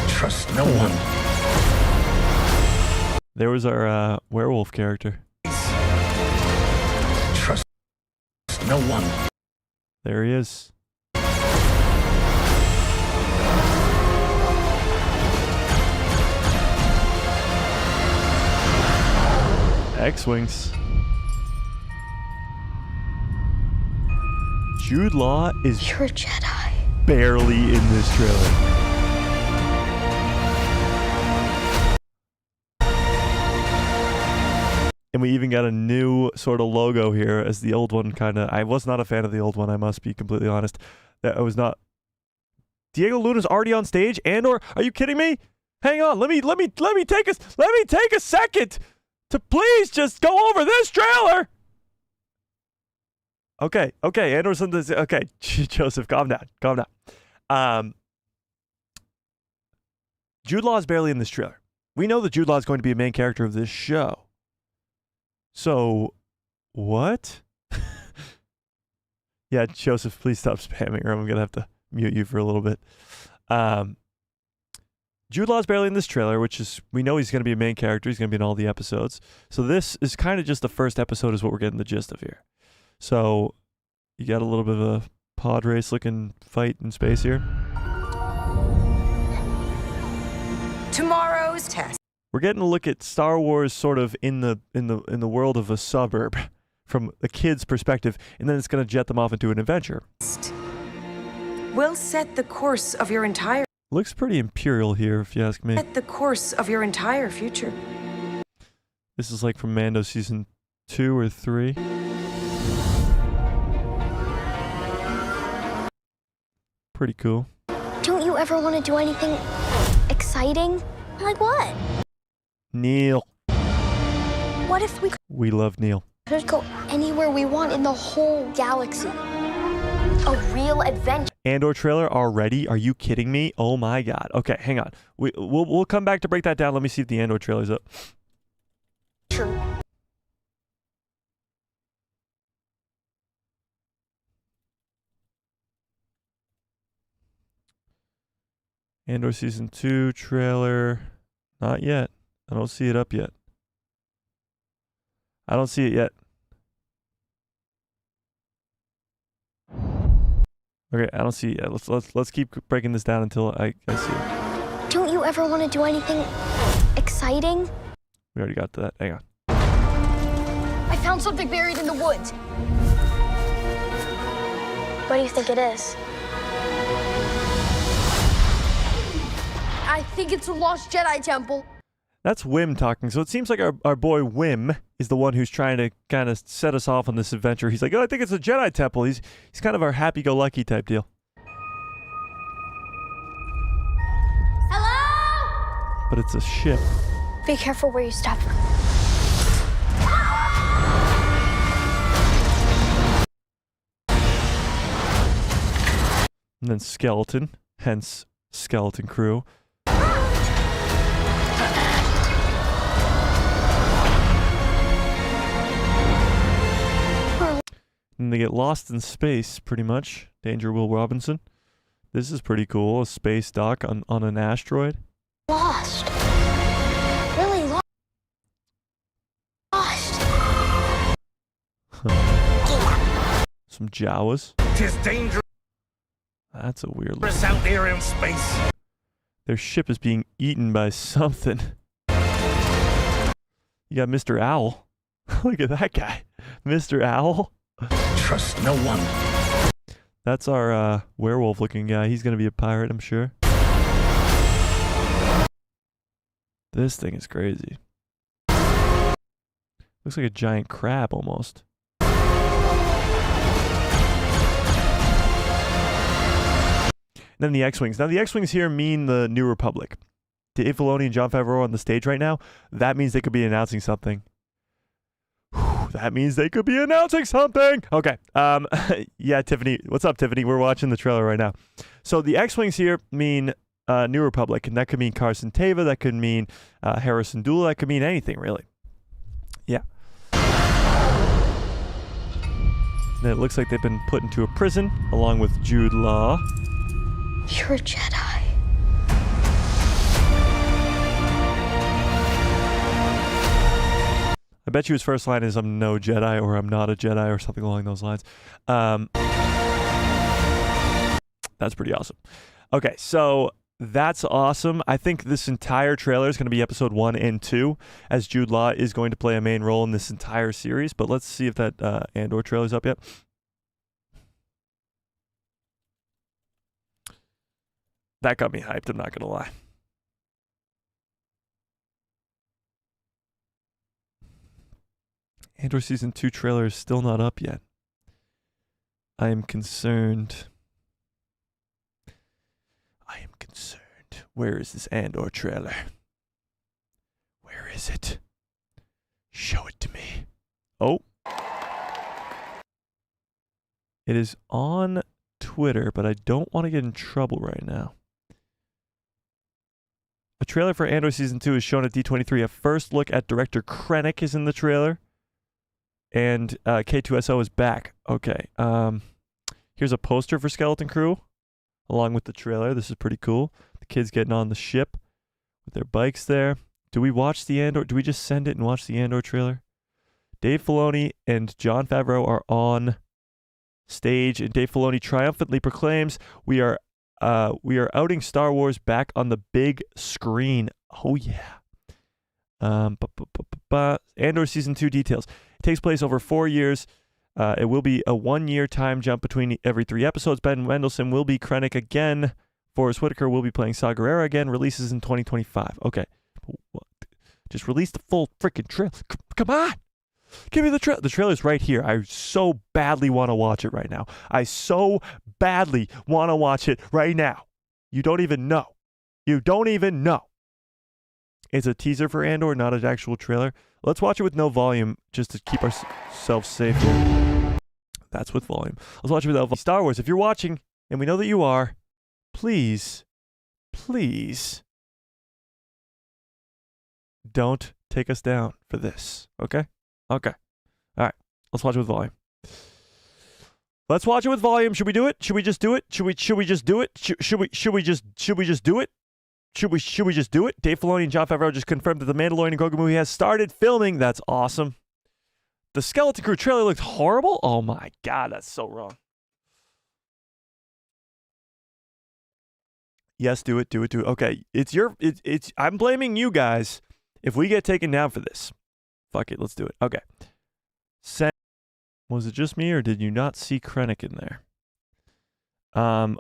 Trust no one. There was our werewolf character. Trust no one. There he is. X-Wings. Jude Law is You're a Jedi. barely in this trailer. And we even got a new sort of logo here, as the old one kind of. I was not a fan of the old one, I must be completely honest. That I was not. Diego Luna's already on stage. Andor, are you kidding me? Hang on, let me take a second to please just go over this trailer. Okay, Andor's on this. Okay, Joseph, calm down. Jude Law is barely in this trailer. We know that Jude Law is going to be a main character of this show. So, what? Yeah, Joseph, please stop spamming or I'm going to have to mute you for a little bit. Jude Law is barely in this trailer, which is, we know he's going to be a main character. He's going to be in all the episodes. So this is kind of just the first episode is what we're getting the gist of here. So you got a little bit of a pod race looking fight in space here. Tomorrow's test. We're getting a look at Star Wars sort of in the world of a suburb from a kid's perspective, and then it's going to jet them off into an adventure. Will set the course of your entire Looks pretty imperial here, if you ask me. Set the course of your entire future. This is like from Mando season 2 or 3. Pretty cool. Don't you ever want to do anything exciting? Like what? Neil. What if We love Neil. could go anywhere we want in the whole galaxy? A real adventure. Andor trailer already? Are you kidding me? Oh my god. Okay, hang on. We'll come back to break that down. Let me see if the Andor trailer's up. True. Andor season 2 trailer. Not yet. I don't see it up yet. I don't see it yet. Okay, I don't see it yet. Let's keep breaking this down until I see it. Don't you ever want to do anything exciting? We already got to that. Hang on. I found something buried in the woods. What do you think it is? I think it's a lost Jedi temple. That's Wim talking. So it seems like our boy Wim is the one who's trying to kind of set us off on this adventure. He's like, oh, I think it's a Jedi temple. He's kind of our happy-go-lucky type deal. Hello? But it's a ship. Be careful where you step. And then skeleton, hence skeleton crew. And they get lost in space, pretty much. Danger Will Robinson. This is pretty cool. A space dock on an asteroid. Lost. Really lost. Some Jawas. Tis dangerous That's a weird look. out there in space. Their ship is being eaten by something. You got Mr. Owl. Look at that guy. Mr. Owl. Trust no one. That's our werewolf-looking guy. He's going to be a pirate, I'm sure. This thing is crazy. Looks like a giant crab, almost. And then the X-Wings. Now, the X-Wings here mean the New Republic. Dave Filoni and Jon Favreau on the stage right now. That means they could be announcing something. That means they could be announcing something. Okay. Yeah, Tiffany. What's up, Tiffany? We're watching the trailer right now. So the X-Wings here mean New Republic, and that could mean Carson Teva. That could mean Harrison Dula. That could mean anything, really. Yeah. And it looks like they've been put into a prison along with Jude Law. You're a Jedi. I bet you his first line is, I'm no Jedi, or I'm not a Jedi, or something along those lines. That's pretty awesome. Okay, so that's awesome. I think this entire trailer is going to be episode 1 and 2, as Jude Law is going to play a main role in this entire series. But let's see if that Andor trailer's up yet. That got me hyped, I'm not going to lie. Andor Season 2 trailer is still not up yet. I am concerned. I am concerned. Where is this Andor trailer? Where is it? Show it to me. Oh. It is on Twitter, but I don't want to get in trouble right now. A trailer for Andor Season 2 is shown at D23. A first look at director Krennic is in the trailer. And K2SO is back. Okay. Here's a poster for Skeleton Crew along with the trailer. This is pretty cool. The kids getting on the ship with their bikes there. Do we watch the Andor? Do we just send it and watch the Andor trailer? Dave Filoni and Jon Favreau are on stage, and Dave Filoni triumphantly proclaims, we are outing Star Wars back on the big screen. Oh, yeah. Andor Season 2 details. It takes place over 4 years. It will be a 1-year time jump between every 3 episodes. Ben Mendelsohn will be Krennic again. Forrest Whitaker will be playing Saw Gerrera again. Releases in 2025. Okay. Just release the full freaking trailer. Come on. Give me the trailer. The trailer's right here. I so badly want to watch it right now. I so badly want to watch it right now. You don't even know. You don't even know. It's a teaser for Andor, not an actual trailer. Let's watch it with no volume just to keep ourselves safe. That's with volume. Let's watch it without volume. Star Wars, if you're watching, and we know that you are, please, please don't take us down for this. Okay? Okay. All right. Let's watch it with volume. Let's watch it with volume. Should we do it? Should we just do it? Should we just do it? Should we just do it? Should we just do it? Dave Filoni and Jon Favreau just confirmed that the Mandalorian and Grogu movie has started filming. That's awesome. The Skeleton Crew trailer looked horrible. Oh my God, that's so wrong. Yes, do it. Okay, I'm blaming you guys if we get taken down for this. Fuck it, let's do it. Okay. Was it just me, or did you not see Krennic in there?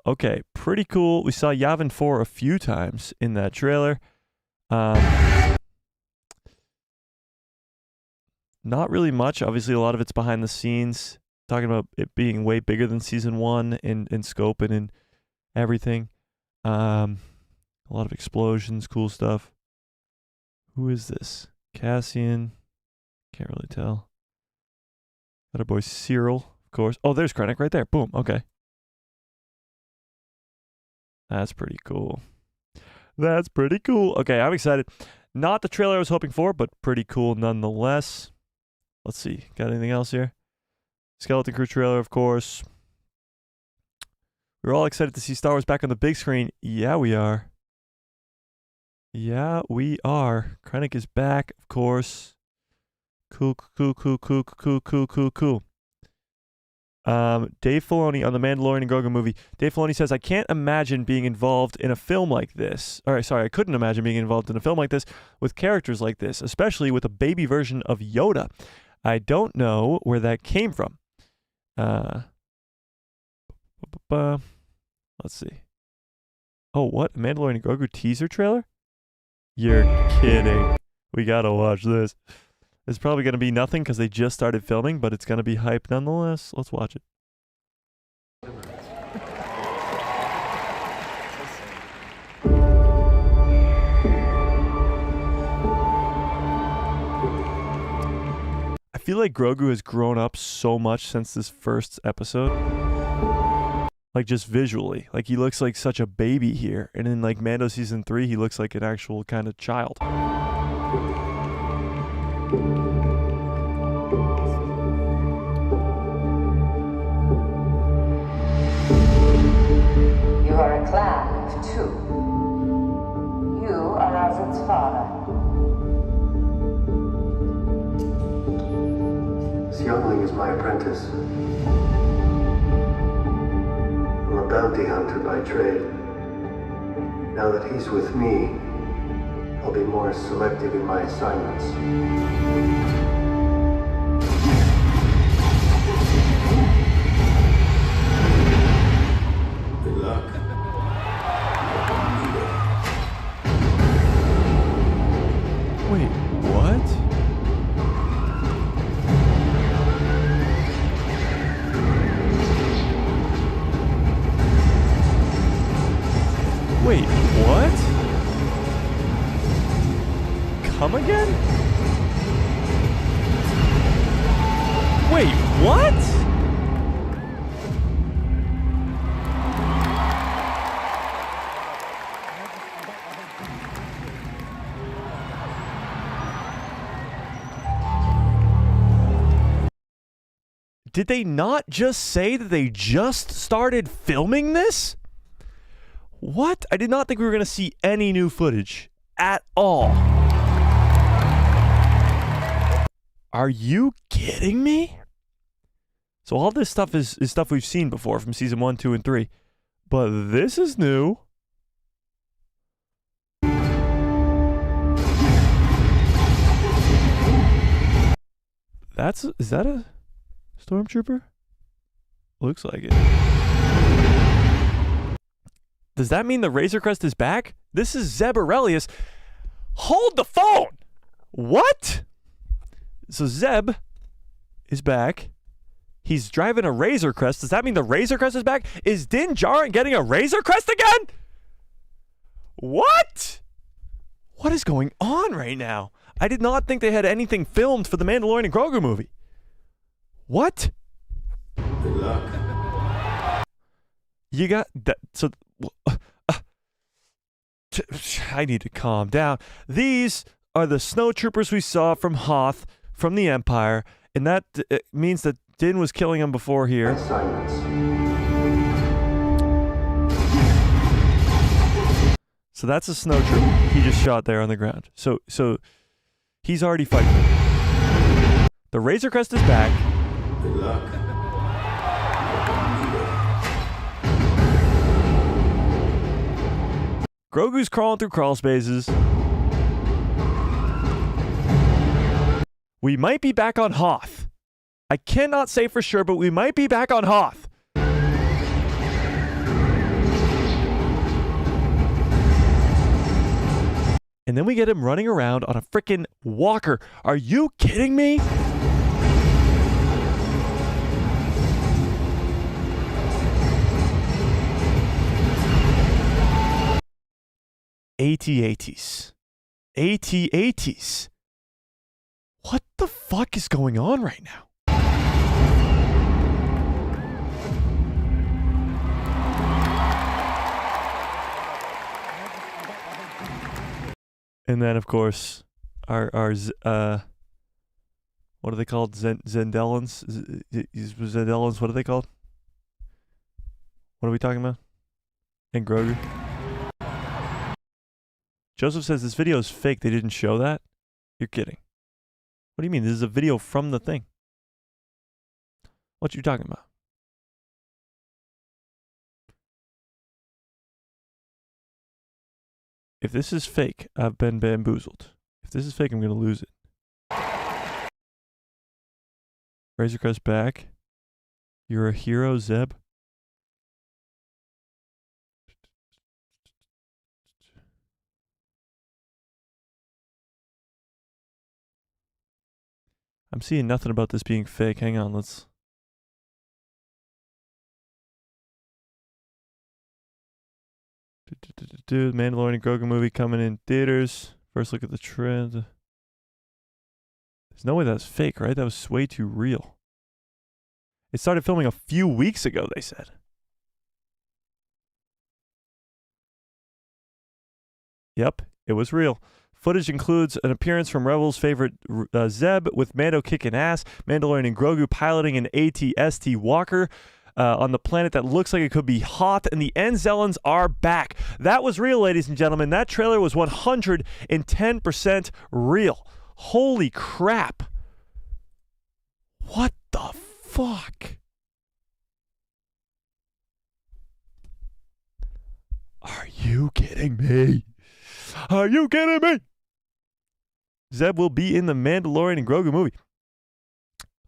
Okay, pretty cool. We saw Yavin 4 a few times in that trailer. Not really much. Obviously, a lot of it's behind the scenes, talking about it being way bigger than Season 1 in scope and in everything. A lot of explosions, cool stuff. Who is this? Cassian. Can't really tell. Got our boy Cyril, of course. Oh, there's Krennic right there. Boom. Okay. That's pretty cool. That's pretty cool. Okay, I'm excited. Not the trailer I was hoping for, but pretty cool nonetheless. Let's see. Got anything else here? Skeleton Crew trailer, of course. We're all excited to see Star Wars back on the big screen. Yeah, we are. Yeah, we are. Krennic is back, of course. Cool. Dave Filoni on the Mandalorian and Grogu movie. Dave Filoni says, I can't imagine being involved in a film like this. I couldn't imagine being involved in a film like this with characters like this, especially with a baby version of Yoda. I don't know where that came from. Let's see. Oh, what? Mandalorian and Grogu teaser trailer? You're kidding. We gotta watch this. It's probably going to be nothing because they just started filming, but it's going to be hype nonetheless. Let's watch it. I feel like Grogu has grown up so much since this first episode. Like, just visually. Like, he looks like such a baby here. And in, like, Mando Season 3, he looks like an actual kind of child. You are a clan of 2. You are Azad's father. This youngling is my apprentice. I'm a bounty hunter by trade. Now that he's with me, I'll be more selective in my assignments. Good luck. Wait, what? Wait, what? Come again? Wait, what? Did they not just say that they just started filming this? What? I did not think we were going to see any new footage at all. Are you kidding me? So all this stuff is stuff we've seen before from season 1, 2, and 3. But this is new. Is that a stormtrooper? Looks like it. Does that mean the Razor Crest is back? This is Zeb Aurelius. Hold the phone! What? So Zeb is back. He's driving a Razor Crest. Does that mean the Razor Crest is back? Is Din Djarin getting a Razor Crest again? What? What is going on right now? I did not think they had anything filmed for the Mandalorian and Grogu movie. What? Good luck. You got that. So I need to calm down. These are the snowtroopers we saw from Hoth from the Empire, and that means that Din was killing them before here. Silence. So that's a snowtrooper he just shot there on the ground. So he's already fighting. The Razor Crest is back. Good luck. Grogu's crawling through crawl spaces. We might be back on Hoth. I cannot say for sure, but we might be back on Hoth. And then we get him running around on a freaking walker. Are you kidding me? AT-ATs. AT-ATs. What the fuck is going on right now? And then, of course, our what are they called? Zendellans? Zendellans, what are they called? What are we talking about? And Grogu? Joseph says this video is fake. They didn't show that? You're kidding. What do you mean? This is a video from the thing. What you talking about? If this is fake, I've been bamboozled. If this is fake, I'm going to lose it. Razor Crest back. You're a hero, Zeb. I'm seeing nothing about this being fake. Hang on, let's... The Mandalorian and Grogu movie coming in theaters. First look at the trend. There's no way that's fake, right? That was way too real. It started filming a few weeks ago, they said. Yep, it was real. Footage includes an appearance from Rebels' favorite Zeb, with Mando kicking ass, Mandalorian and Grogu piloting an AT-ST walker on the planet that looks like it could be Hoth, and the Enzellans are back. That was real, ladies and gentlemen. That trailer was 110% real. Holy crap. What the fuck? Are you kidding me? Are you kidding me? Zeb will be in the Mandalorian and Grogu movie.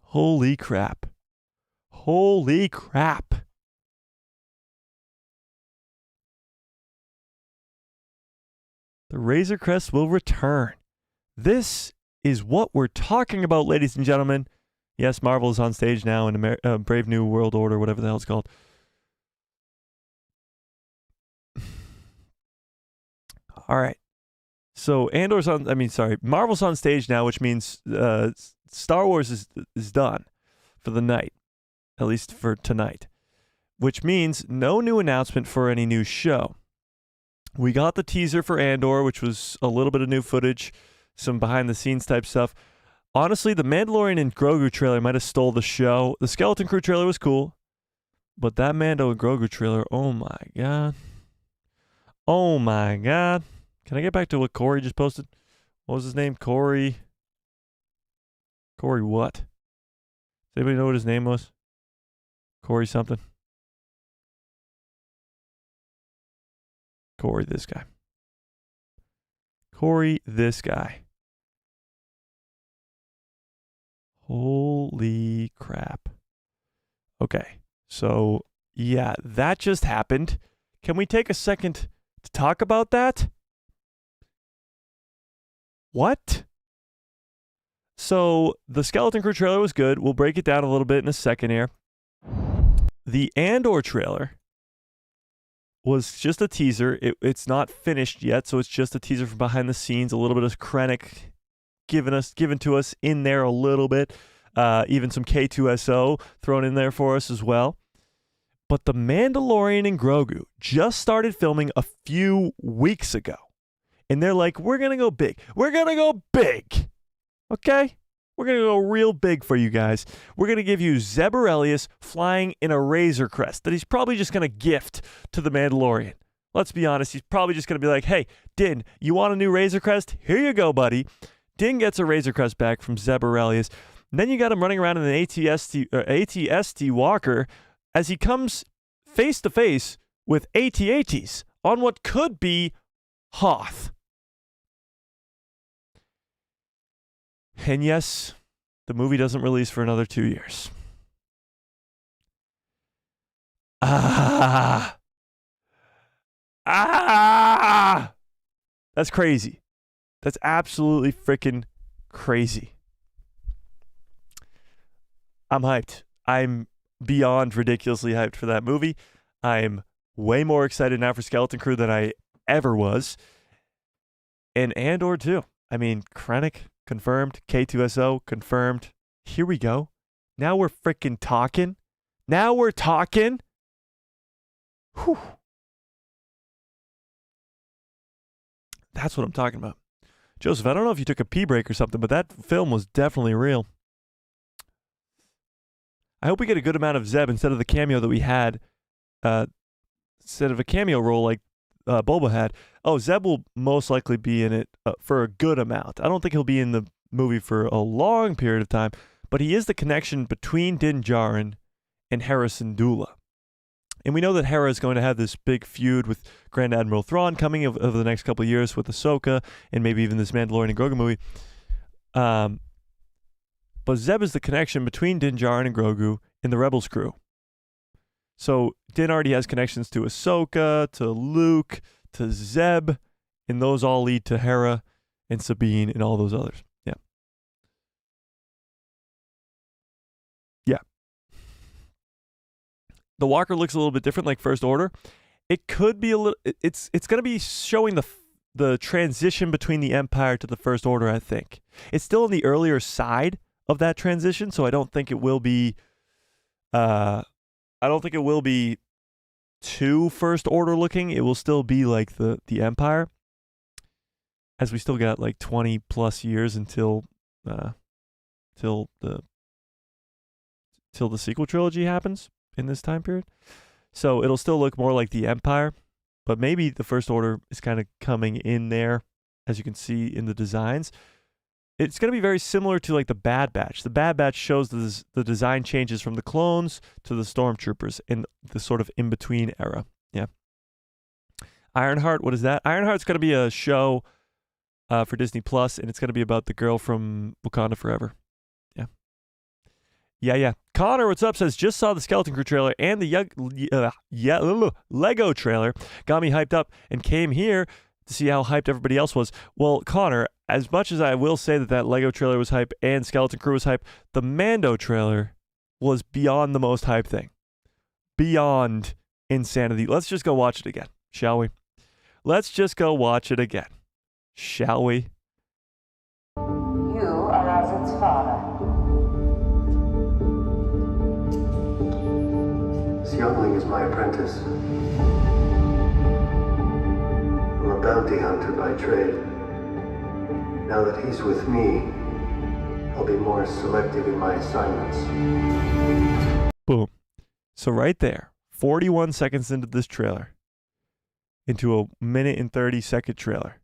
Holy crap. Holy crap. The Razor Crest will return. This is what we're talking about, ladies and gentlemen. Yes, Marvel is on stage now in Brave New World Order, whatever the hell it's called. All right. So Marvel's on stage now, which means Star Wars is done for the night, at least for tonight, which means no new announcement for any new show. We got the teaser for Andor, which was a little bit of new footage, some behind-the-scenes type stuff. Honestly, the Mandalorian and Grogu trailer might have stole the show. The Skeleton Crew trailer was cool, but that Mando and Grogu trailer, oh my god. Oh my god. Can I get back to what Corey just posted? What was his name? Corey what? Does anybody know what his name was? Corey something? Corey this guy. Corey this guy. Holy crap. Okay. So, yeah, that just happened. Can we take a second to talk about that? What? So, the Skeleton Crew trailer was good. We'll break it down a little bit in a second here. The Andor trailer was just a teaser. It's not finished yet, so it's just a teaser from behind the scenes. A little bit of Krennic given to us in there a little bit. Even some K2SO thrown in there for us as well. But The Mandalorian and Grogu just started filming a few weeks ago. And they're like, we're going to go big. We're going to go big. Okay? We're going to go real big for you guys. We're going to give you Zeb Orrelios flying in a Razor Crest that he's probably just going to gift to the Mandalorian. Let's be honest. He's probably just going to be like, hey, Din, you want a new Razor Crest? Here you go, buddy. Din gets a Razor Crest back from Zeb Orrelios. And then you got him running around in an AT-ST Walker as he comes face to face with AT-ATs on what could be Hoth. And yes, the movie doesn't release for another 2 years. That's crazy. That's absolutely freaking crazy. I'm hyped. I'm beyond ridiculously hyped for that movie. I'm way more excited now for Skeleton Crew than I ever was. And Andor too. I mean, Krennic confirmed. K2SO confirmed. Here we go. Now we're freaking talking. Now we're talking. Whew. That's what I'm talking about. Joseph, I don't know if you took a pee break or something, but that film was definitely real. I hope we get a good amount of Zeb instead of the cameo that we had. Instead of a cameo role like Boba had. Oh, Zeb will most likely be in it for a good amount. I don't think he'll be in the movie for a long period of time, but he is the connection between Din Djarin and Hera Syndulla. And we know that Hera is going to have this big feud with Grand Admiral Thrawn coming over the next couple of years with Ahsoka and maybe even this Mandalorian and Grogu movie. But Zeb is the connection between Din Djarin and Grogu in the Rebels crew. So Din already has connections to Ahsoka, to Luke, to Zeb, and those all lead to Hera and Sabine and all those others. Yeah. Yeah. The Walker looks a little bit different, like First Order. It could be a little. It's going to be showing the transition between the Empire to the First Order. I think it's still on the earlier side of that transition, so I don't think it will be. I don't think it will be too First Order looking. It will still be like the Empire, as we still got like 20 plus years until the sequel trilogy happens in this time period. So it'll still look more like the Empire, but maybe the First Order is kind of coming in there, as you can see in the designs. It's going to be very similar to like the Bad Batch. The Bad Batch shows the design changes from the clones to the stormtroopers in the sort of in-between era. Yeah. Ironheart, what is that? Ironheart's going to be a show for Disney Plus, and it's going to be about the girl from Wakanda Forever. Yeah. Yeah. Connor, what's up? Says, just saw the Skeleton Crew trailer and the Lego trailer. Got me hyped up and came here to see how hyped everybody else was. Well, Connor, as much as I will say that Lego trailer was hype and Skeleton Crew was hype, the Mando trailer was beyond the most hype thing. Beyond insanity. Let's just go watch it again, shall we? Let's just go watch it again, shall we? You are as its father. This youngling is my apprentice. I'm a bounty hunter by trade. Now that he's with me, I'll be more selective in my assignments. Boom. So right there, 41 seconds into this trailer, into a minute and 30-second trailer,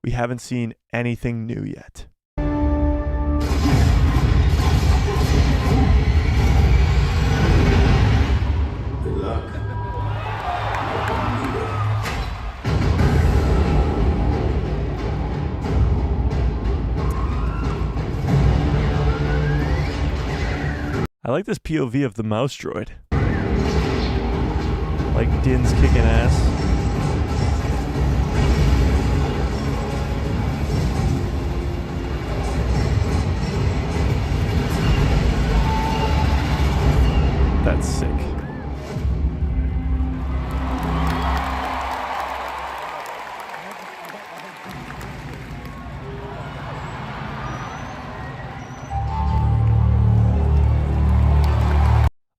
we haven't seen anything new yet. Good luck. I like this POV of the mouse droid. Like Din's kicking ass. That's sick.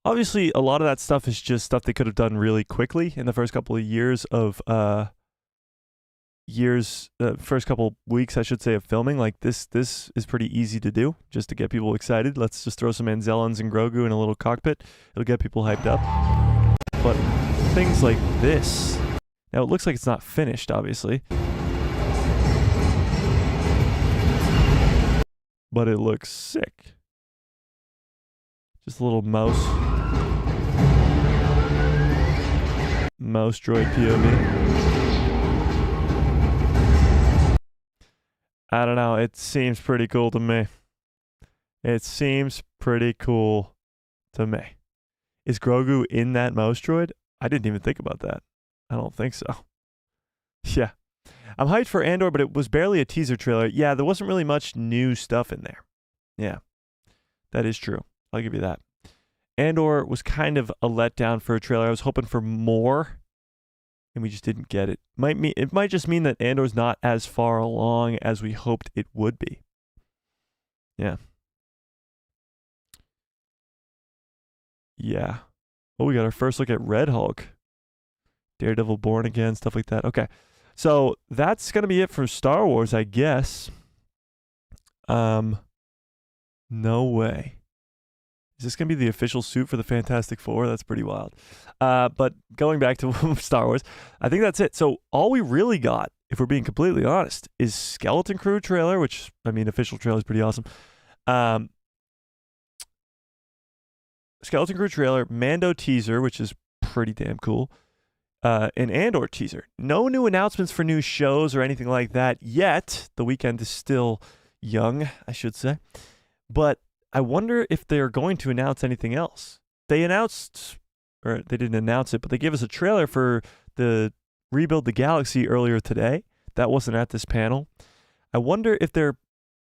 Obviously, a lot of that stuff is just stuff they could have done really quickly in the first couple of years of first couple weeks, I should say, of filming. Like this is pretty easy to do, just to get people excited. Let's just throw some Anzellans and Grogu in a little cockpit. It'll get people hyped up. But things like this, now it looks like it's not finished, obviously, but it looks sick. Just a little mouse droid POV. I don't know. It seems pretty cool to me. It seems pretty cool to me. Is Grogu in that mouse droid? I didn't even think about that. I don't think so. Yeah. I'm hyped for Andor, but it was barely a teaser trailer. Yeah, there wasn't really much new stuff in there. Yeah. That is true. I'll give you that. Andor was kind of a letdown for a trailer. I was hoping for more, and we just didn't get it. It might just mean that Andor's not as far along as we hoped it would be. Yeah. Yeah. Well, we got our first look at Red Hulk. Daredevil Born Again, stuff like that. Okay. So that's going to be it for Star Wars, I guess. No way. Is this going to be the official suit for the Fantastic Four? That's pretty wild. But going back to Star Wars, I think that's it. So all we really got, if we're being completely honest, is Skeleton Crew trailer, which, I mean, official trailer is pretty awesome. Skeleton Crew trailer, Mando teaser, which is pretty damn cool. An Andor teaser. No new announcements for new shows or anything like that yet. The weekend is still young, I should say. But I wonder if they're going to announce anything else. They announced, or they didn't announce it, but they gave us a trailer for the Rebuild the Galaxy earlier today. That wasn't at this panel. I wonder if they're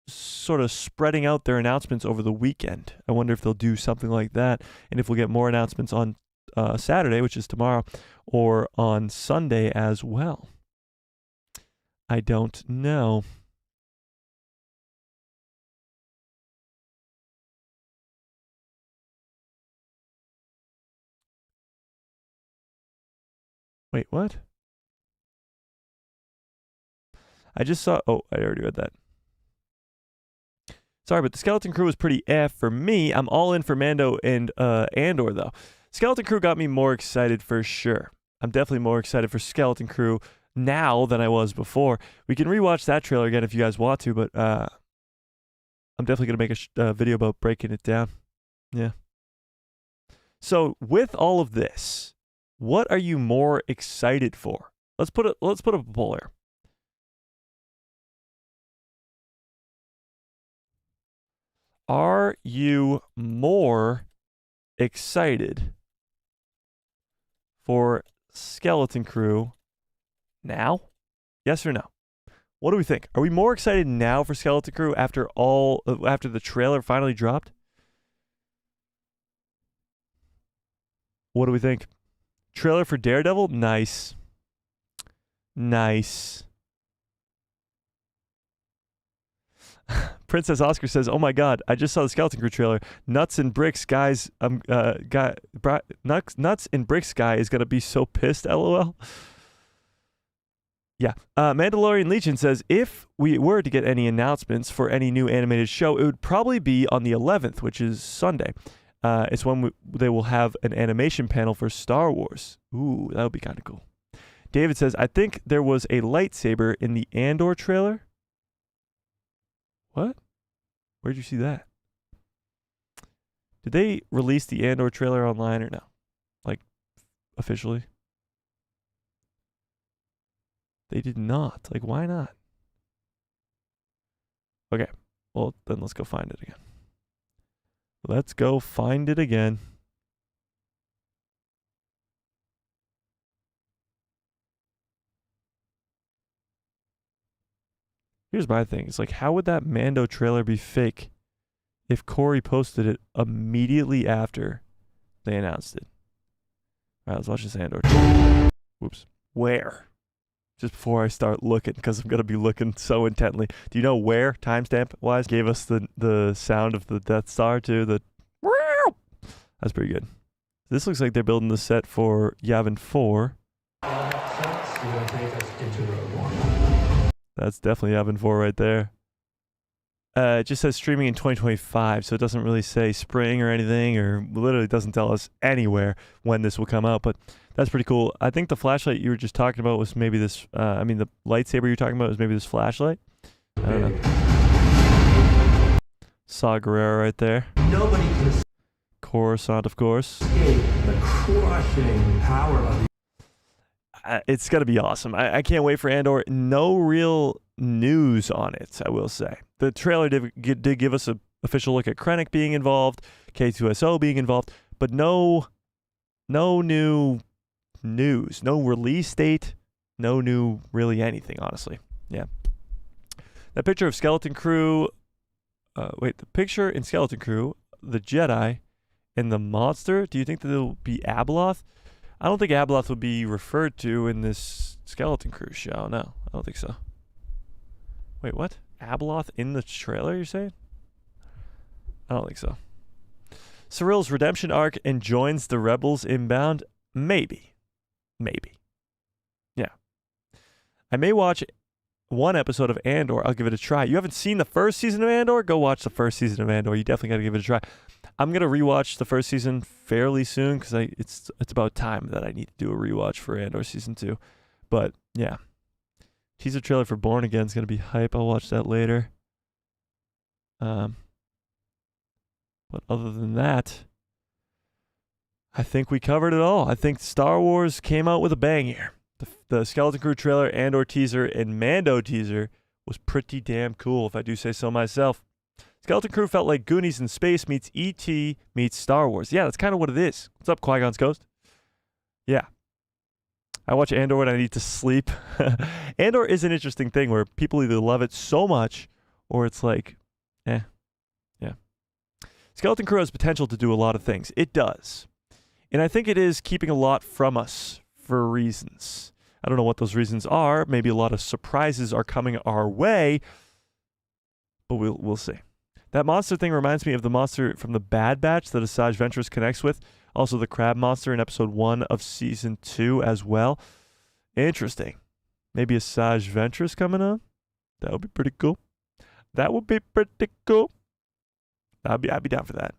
sort of spreading out their announcements over the weekend. I wonder if they'll do something like that, and if we'll get more announcements on Saturday, which is tomorrow, or on Sunday as well. I don't know. Wait, what? I just saw... Oh, I already read that. Sorry, but the Skeleton Crew was pretty for me. I'm all in for Mando and Andor, though. Skeleton Crew got me more excited for sure. I'm definitely more excited for Skeleton Crew now than I was before. We can rewatch that trailer again if you guys want to, but I'm definitely going to make a video about breaking it down. Yeah. So with all of this, what are you more excited for? Let's put up a poll here. Are you more excited for Skeleton Crew now? Yes or no? What do we think? Are we more excited now for Skeleton Crew after the trailer finally dropped? What do we think? Trailer for Daredevil? Nice. Nice. Princess Oscar says, "Oh my God, I just saw the Skeleton Crew trailer. Nuts and Bricks guys, Nuts and Bricks guy is gonna be so pissed. LOL." Yeah. Mandalorian Legion says, if we were to get any announcements for any new animated show, it would probably be on the 11th, which is Sunday. It's when they will have an animation panel for Star Wars. Ooh, that would be kind of cool. David says, I think there was a lightsaber in the Andor trailer. What? Where'd you see that? Did they release the Andor trailer online or no? Like, officially? They did not. Like, why not? Okay. Well, then let's go find it again. Let's go find it again. Here's my thing. It's like, how would that Mando trailer be fake if Corey posted it immediately after they announced it? All right, let's watch this Andor trailer. Whoops. Where? Just before I start looking, because I'm going to be looking so intently. Do you know where, timestamp-wise, gave us the sound of the Death Star, too? That's pretty good. This looks like they're building the set for Yavin 4. That's definitely Yavin 4 right there. It just says streaming in 2025, so it doesn't really say spring or anything, or literally doesn't tell us anywhere when this will come out, but that's pretty cool. I think the flashlight you were just talking about was maybe this, the lightsaber you're talking about was maybe this flashlight. I don't know. Saw Gerrera right there. Nobody can Coruscant, of course. escape the crushing power of the... It's going to be awesome. I can't wait for Andor. No real news on it, I will say. The trailer did give us an official look at Krennic being involved, K2SO being involved, but no new news, no release date, no new really anything, honestly. Yeah. That picture of Skeleton Crew, the picture in Skeleton Crew, the Jedi, and the monster, do you think that it'll be Abeloth? I don't think Abeloth would be referred to in this Skeleton Crew show. No, I don't think so. Wait, what? Abeloth in the trailer, you're saying? I don't think so. Cyril's redemption arc and joins the Rebels inbound? Maybe. Yeah. I may watch one episode of Andor. I'll give it a try. You haven't seen the first season of Andor? Go watch the first season of Andor. You definitely got to give it a try. I'm going to rewatch the first season fairly soon because it's about time that I need to do a rewatch for Andor season 2. But, yeah. Teaser trailer for Born Again is going to be hype. I'll watch that later. But other than that, I think we covered it all. I think Star Wars came out with a bang here. The Skeleton Crew trailer, Andor teaser, and Mando teaser was pretty damn cool, if I do say so myself. Skeleton Crew felt like Goonies in space meets E.T. meets Star Wars. Yeah, that's kind of what it is. What's up, Qui-Gon's Ghost? Yeah. I watch Andor when I need to sleep. Andor is an interesting thing where people either love it so much or it's like, Yeah. Skeleton Crew has potential to do a lot of things. It does. And I think it is keeping a lot from us for reasons. I don't know what those reasons are. Maybe a lot of surprises are coming our way, but we'll see. That monster thing reminds me of the monster from the Bad Batch that Asajj Ventress connects with. Also the crab monster in episode 1 of season 2 as well. Interesting. Maybe Asajj Ventress coming on? That would be pretty cool. I'd be down for that.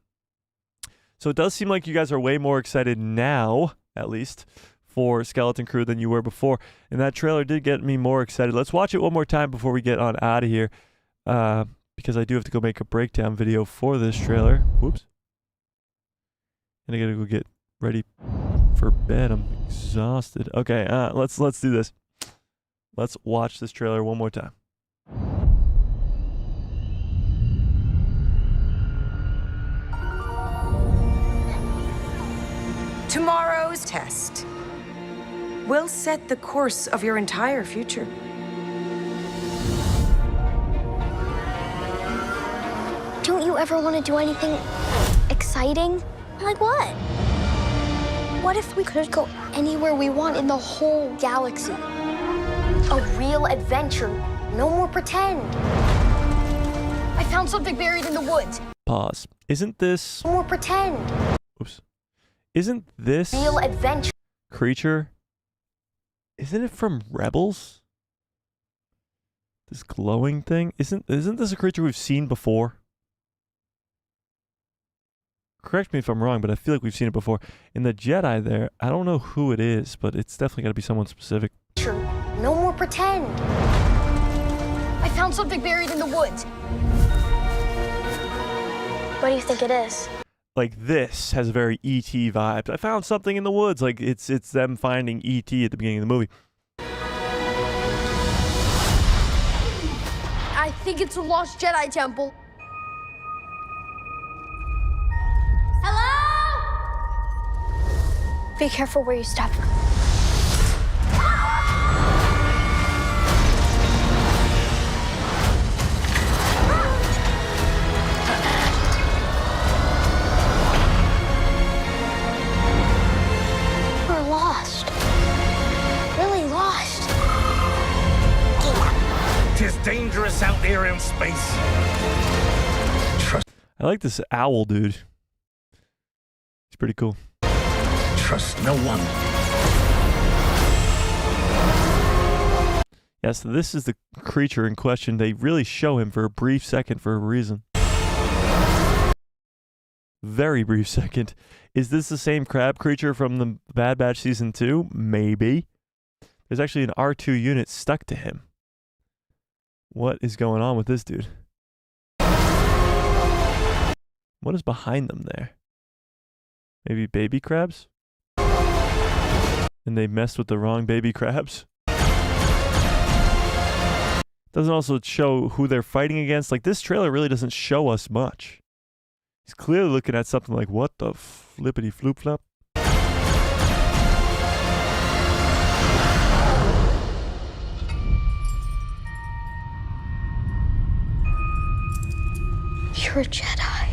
So it does seem like you guys are way more excited now, at least, for Skeleton Crew than you were before. And that trailer did get me more excited. Let's watch it one more time before we get on out of here. Because I do have to go make a breakdown video for this trailer. Whoops. And I gotta go get ready for bed. I'm exhausted. Okay, let's do this. Let's watch this trailer one more time. Tomorrow's test will set the course of your entire future. Don't you ever want to do anything exciting? Like what? What if we could go anywhere we want in the whole galaxy? A real adventure. No more pretend. I found something buried in the woods. Pause. Isn't this... No more pretend. Oops. Isn't this... Real adventure. Creature... Isn't it from Rebels? This glowing thing? Isn't this a creature we've seen before? Correct me if I'm wrong, but I feel like we've seen it before. In the Jedi there, I don't know who it is, but it's definitely got to be someone specific. True. No more pretend. I found something buried in the woods. What do you think it is? Like, this has a very E.T. vibe. I found something in the woods. Like, it's them finding E.T. at the beginning of the movie. I think it's a lost Jedi temple. Hello? Be careful where you step. We're lost. Really lost. 'Tis dangerous out there in space. Trust. I like this owl dude. He's pretty cool. Trust no one. Yes, this is the creature in question. They really show him for a brief second for a reason. Very brief second. Is this the same crab creature from the Bad Batch Season 2? Maybe. There's actually an R2 unit stuck to him. What is going on with this dude? What is behind them there? Maybe baby crabs? And they messed with the wrong baby crabs? Doesn't also show who they're fighting against. Like, this trailer really doesn't show us much. He's clearly looking at something like, what the flippity floop flop? You're a Jedi.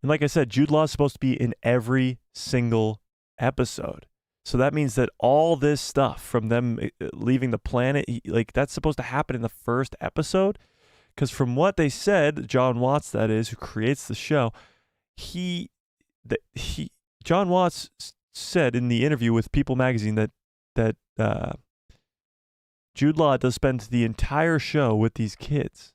And like I said, Jude Law is supposed to be in every single episode. So that means that all this stuff from them leaving the planet, like, that's supposed to happen in the first episode. Because from what they said, John Watts, that is, who creates the show, John Watts said in the interview with People Magazine that Jude Law does spend the entire show with these kids.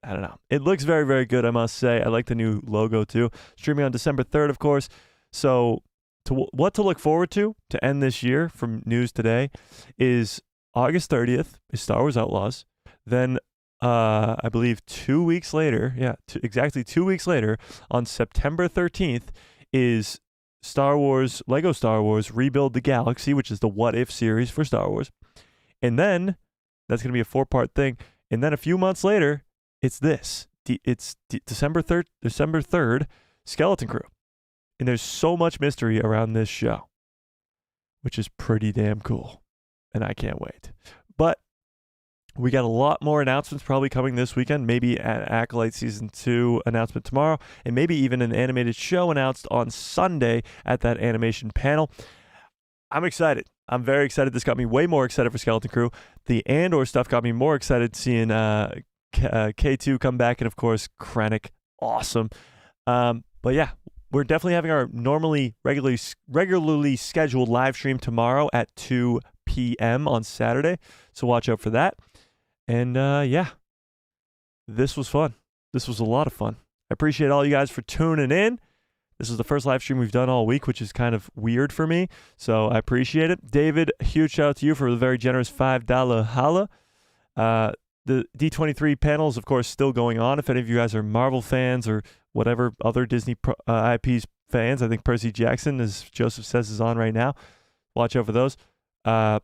I don't know. It looks very, very good, I must say. I like the new logo, too. Streaming on December 3rd, of course. So what to look forward to end this year from news today is August 30th is Star Wars Outlaws. Then, I believe 2 weeks later, exactly 2 weeks later, on September 13th, is Lego Star Wars Rebuild the Galaxy, which is the What If series for Star Wars. And then, that's going to be a 4-part thing. And then a few months later, it's this. It's December 3rd, Skeleton Crew. And there's so much mystery around this show, which is pretty damn cool. And I can't wait. But we got a lot more announcements probably coming this weekend. Maybe an Acolyte Season 2 announcement tomorrow. And maybe even an animated show announced on Sunday at that animation panel. I'm excited. I'm very excited. This got me way more excited for Skeleton Crew. The Andor stuff got me more excited seeing K2 come back. And, of course, Krennic. Awesome. But, yeah. We're definitely having our regularly scheduled live stream tomorrow at 2 p.m. on Saturday. So watch out for that. And yeah, this was fun. This was a lot of fun. I appreciate all you guys for tuning in. This is the first live stream we've done all week, which is kind of weird for me. So I appreciate it. David, huge shout out to you for the very generous $5 holla. The D23 panel is, of course, still going on. If any of you guys are Marvel fans or whatever other Disney IPs fans, I think Percy Jackson, as Joseph says, is on right now. Watch out for those. Can't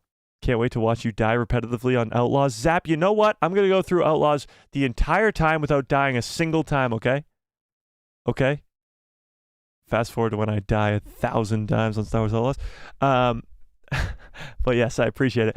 wait to watch you die repetitively on Outlaws. Zap, you know what? I'm going to go through Outlaws the entire time without dying a single time, okay? Okay? Fast forward to when I die 1,000 times on Star Wars Outlaws. But yes, I appreciate it.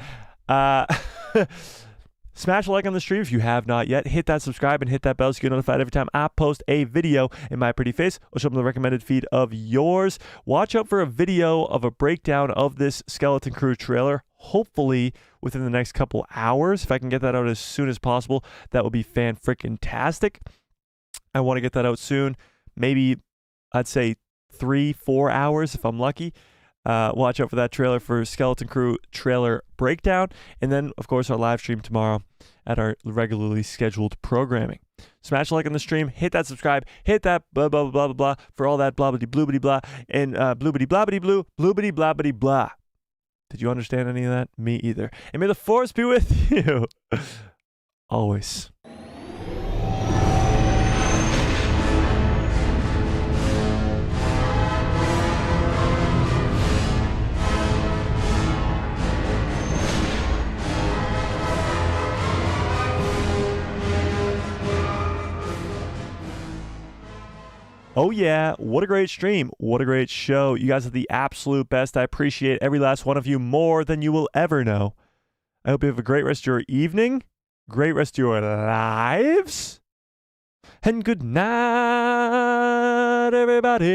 Smash a like on the stream if you have not yet. Hit that subscribe and hit that bell so you get notified every time I post a video in my pretty face or show up in the recommended feed of yours. Watch out for a video of a breakdown of this Skeleton Crew trailer, hopefully within the next couple hours. If I can get that out as soon as possible, that would be fan-freaking-tastic. I want to get that out soon. Maybe, I'd say 3-4 hours if I'm lucky. Watch out for that trailer for Skeleton Crew trailer breakdown. And then, of course, our live stream tomorrow at our regularly scheduled programming. Smash a like on the stream, hit that subscribe, hit that blah, blah, blah, blah, blah for all that blah, blah, blah, blah, and bloobity, blabbity, blue, bloobity, blabbity, blah. Did you understand any of that? Me either. And may the force be with you. Always. Oh yeah, what a great stream. What a great show. You guys are the absolute best. I appreciate every last one of you more than you will ever know. I hope you have a great rest of your evening, great rest of your lives, and good night, everybody.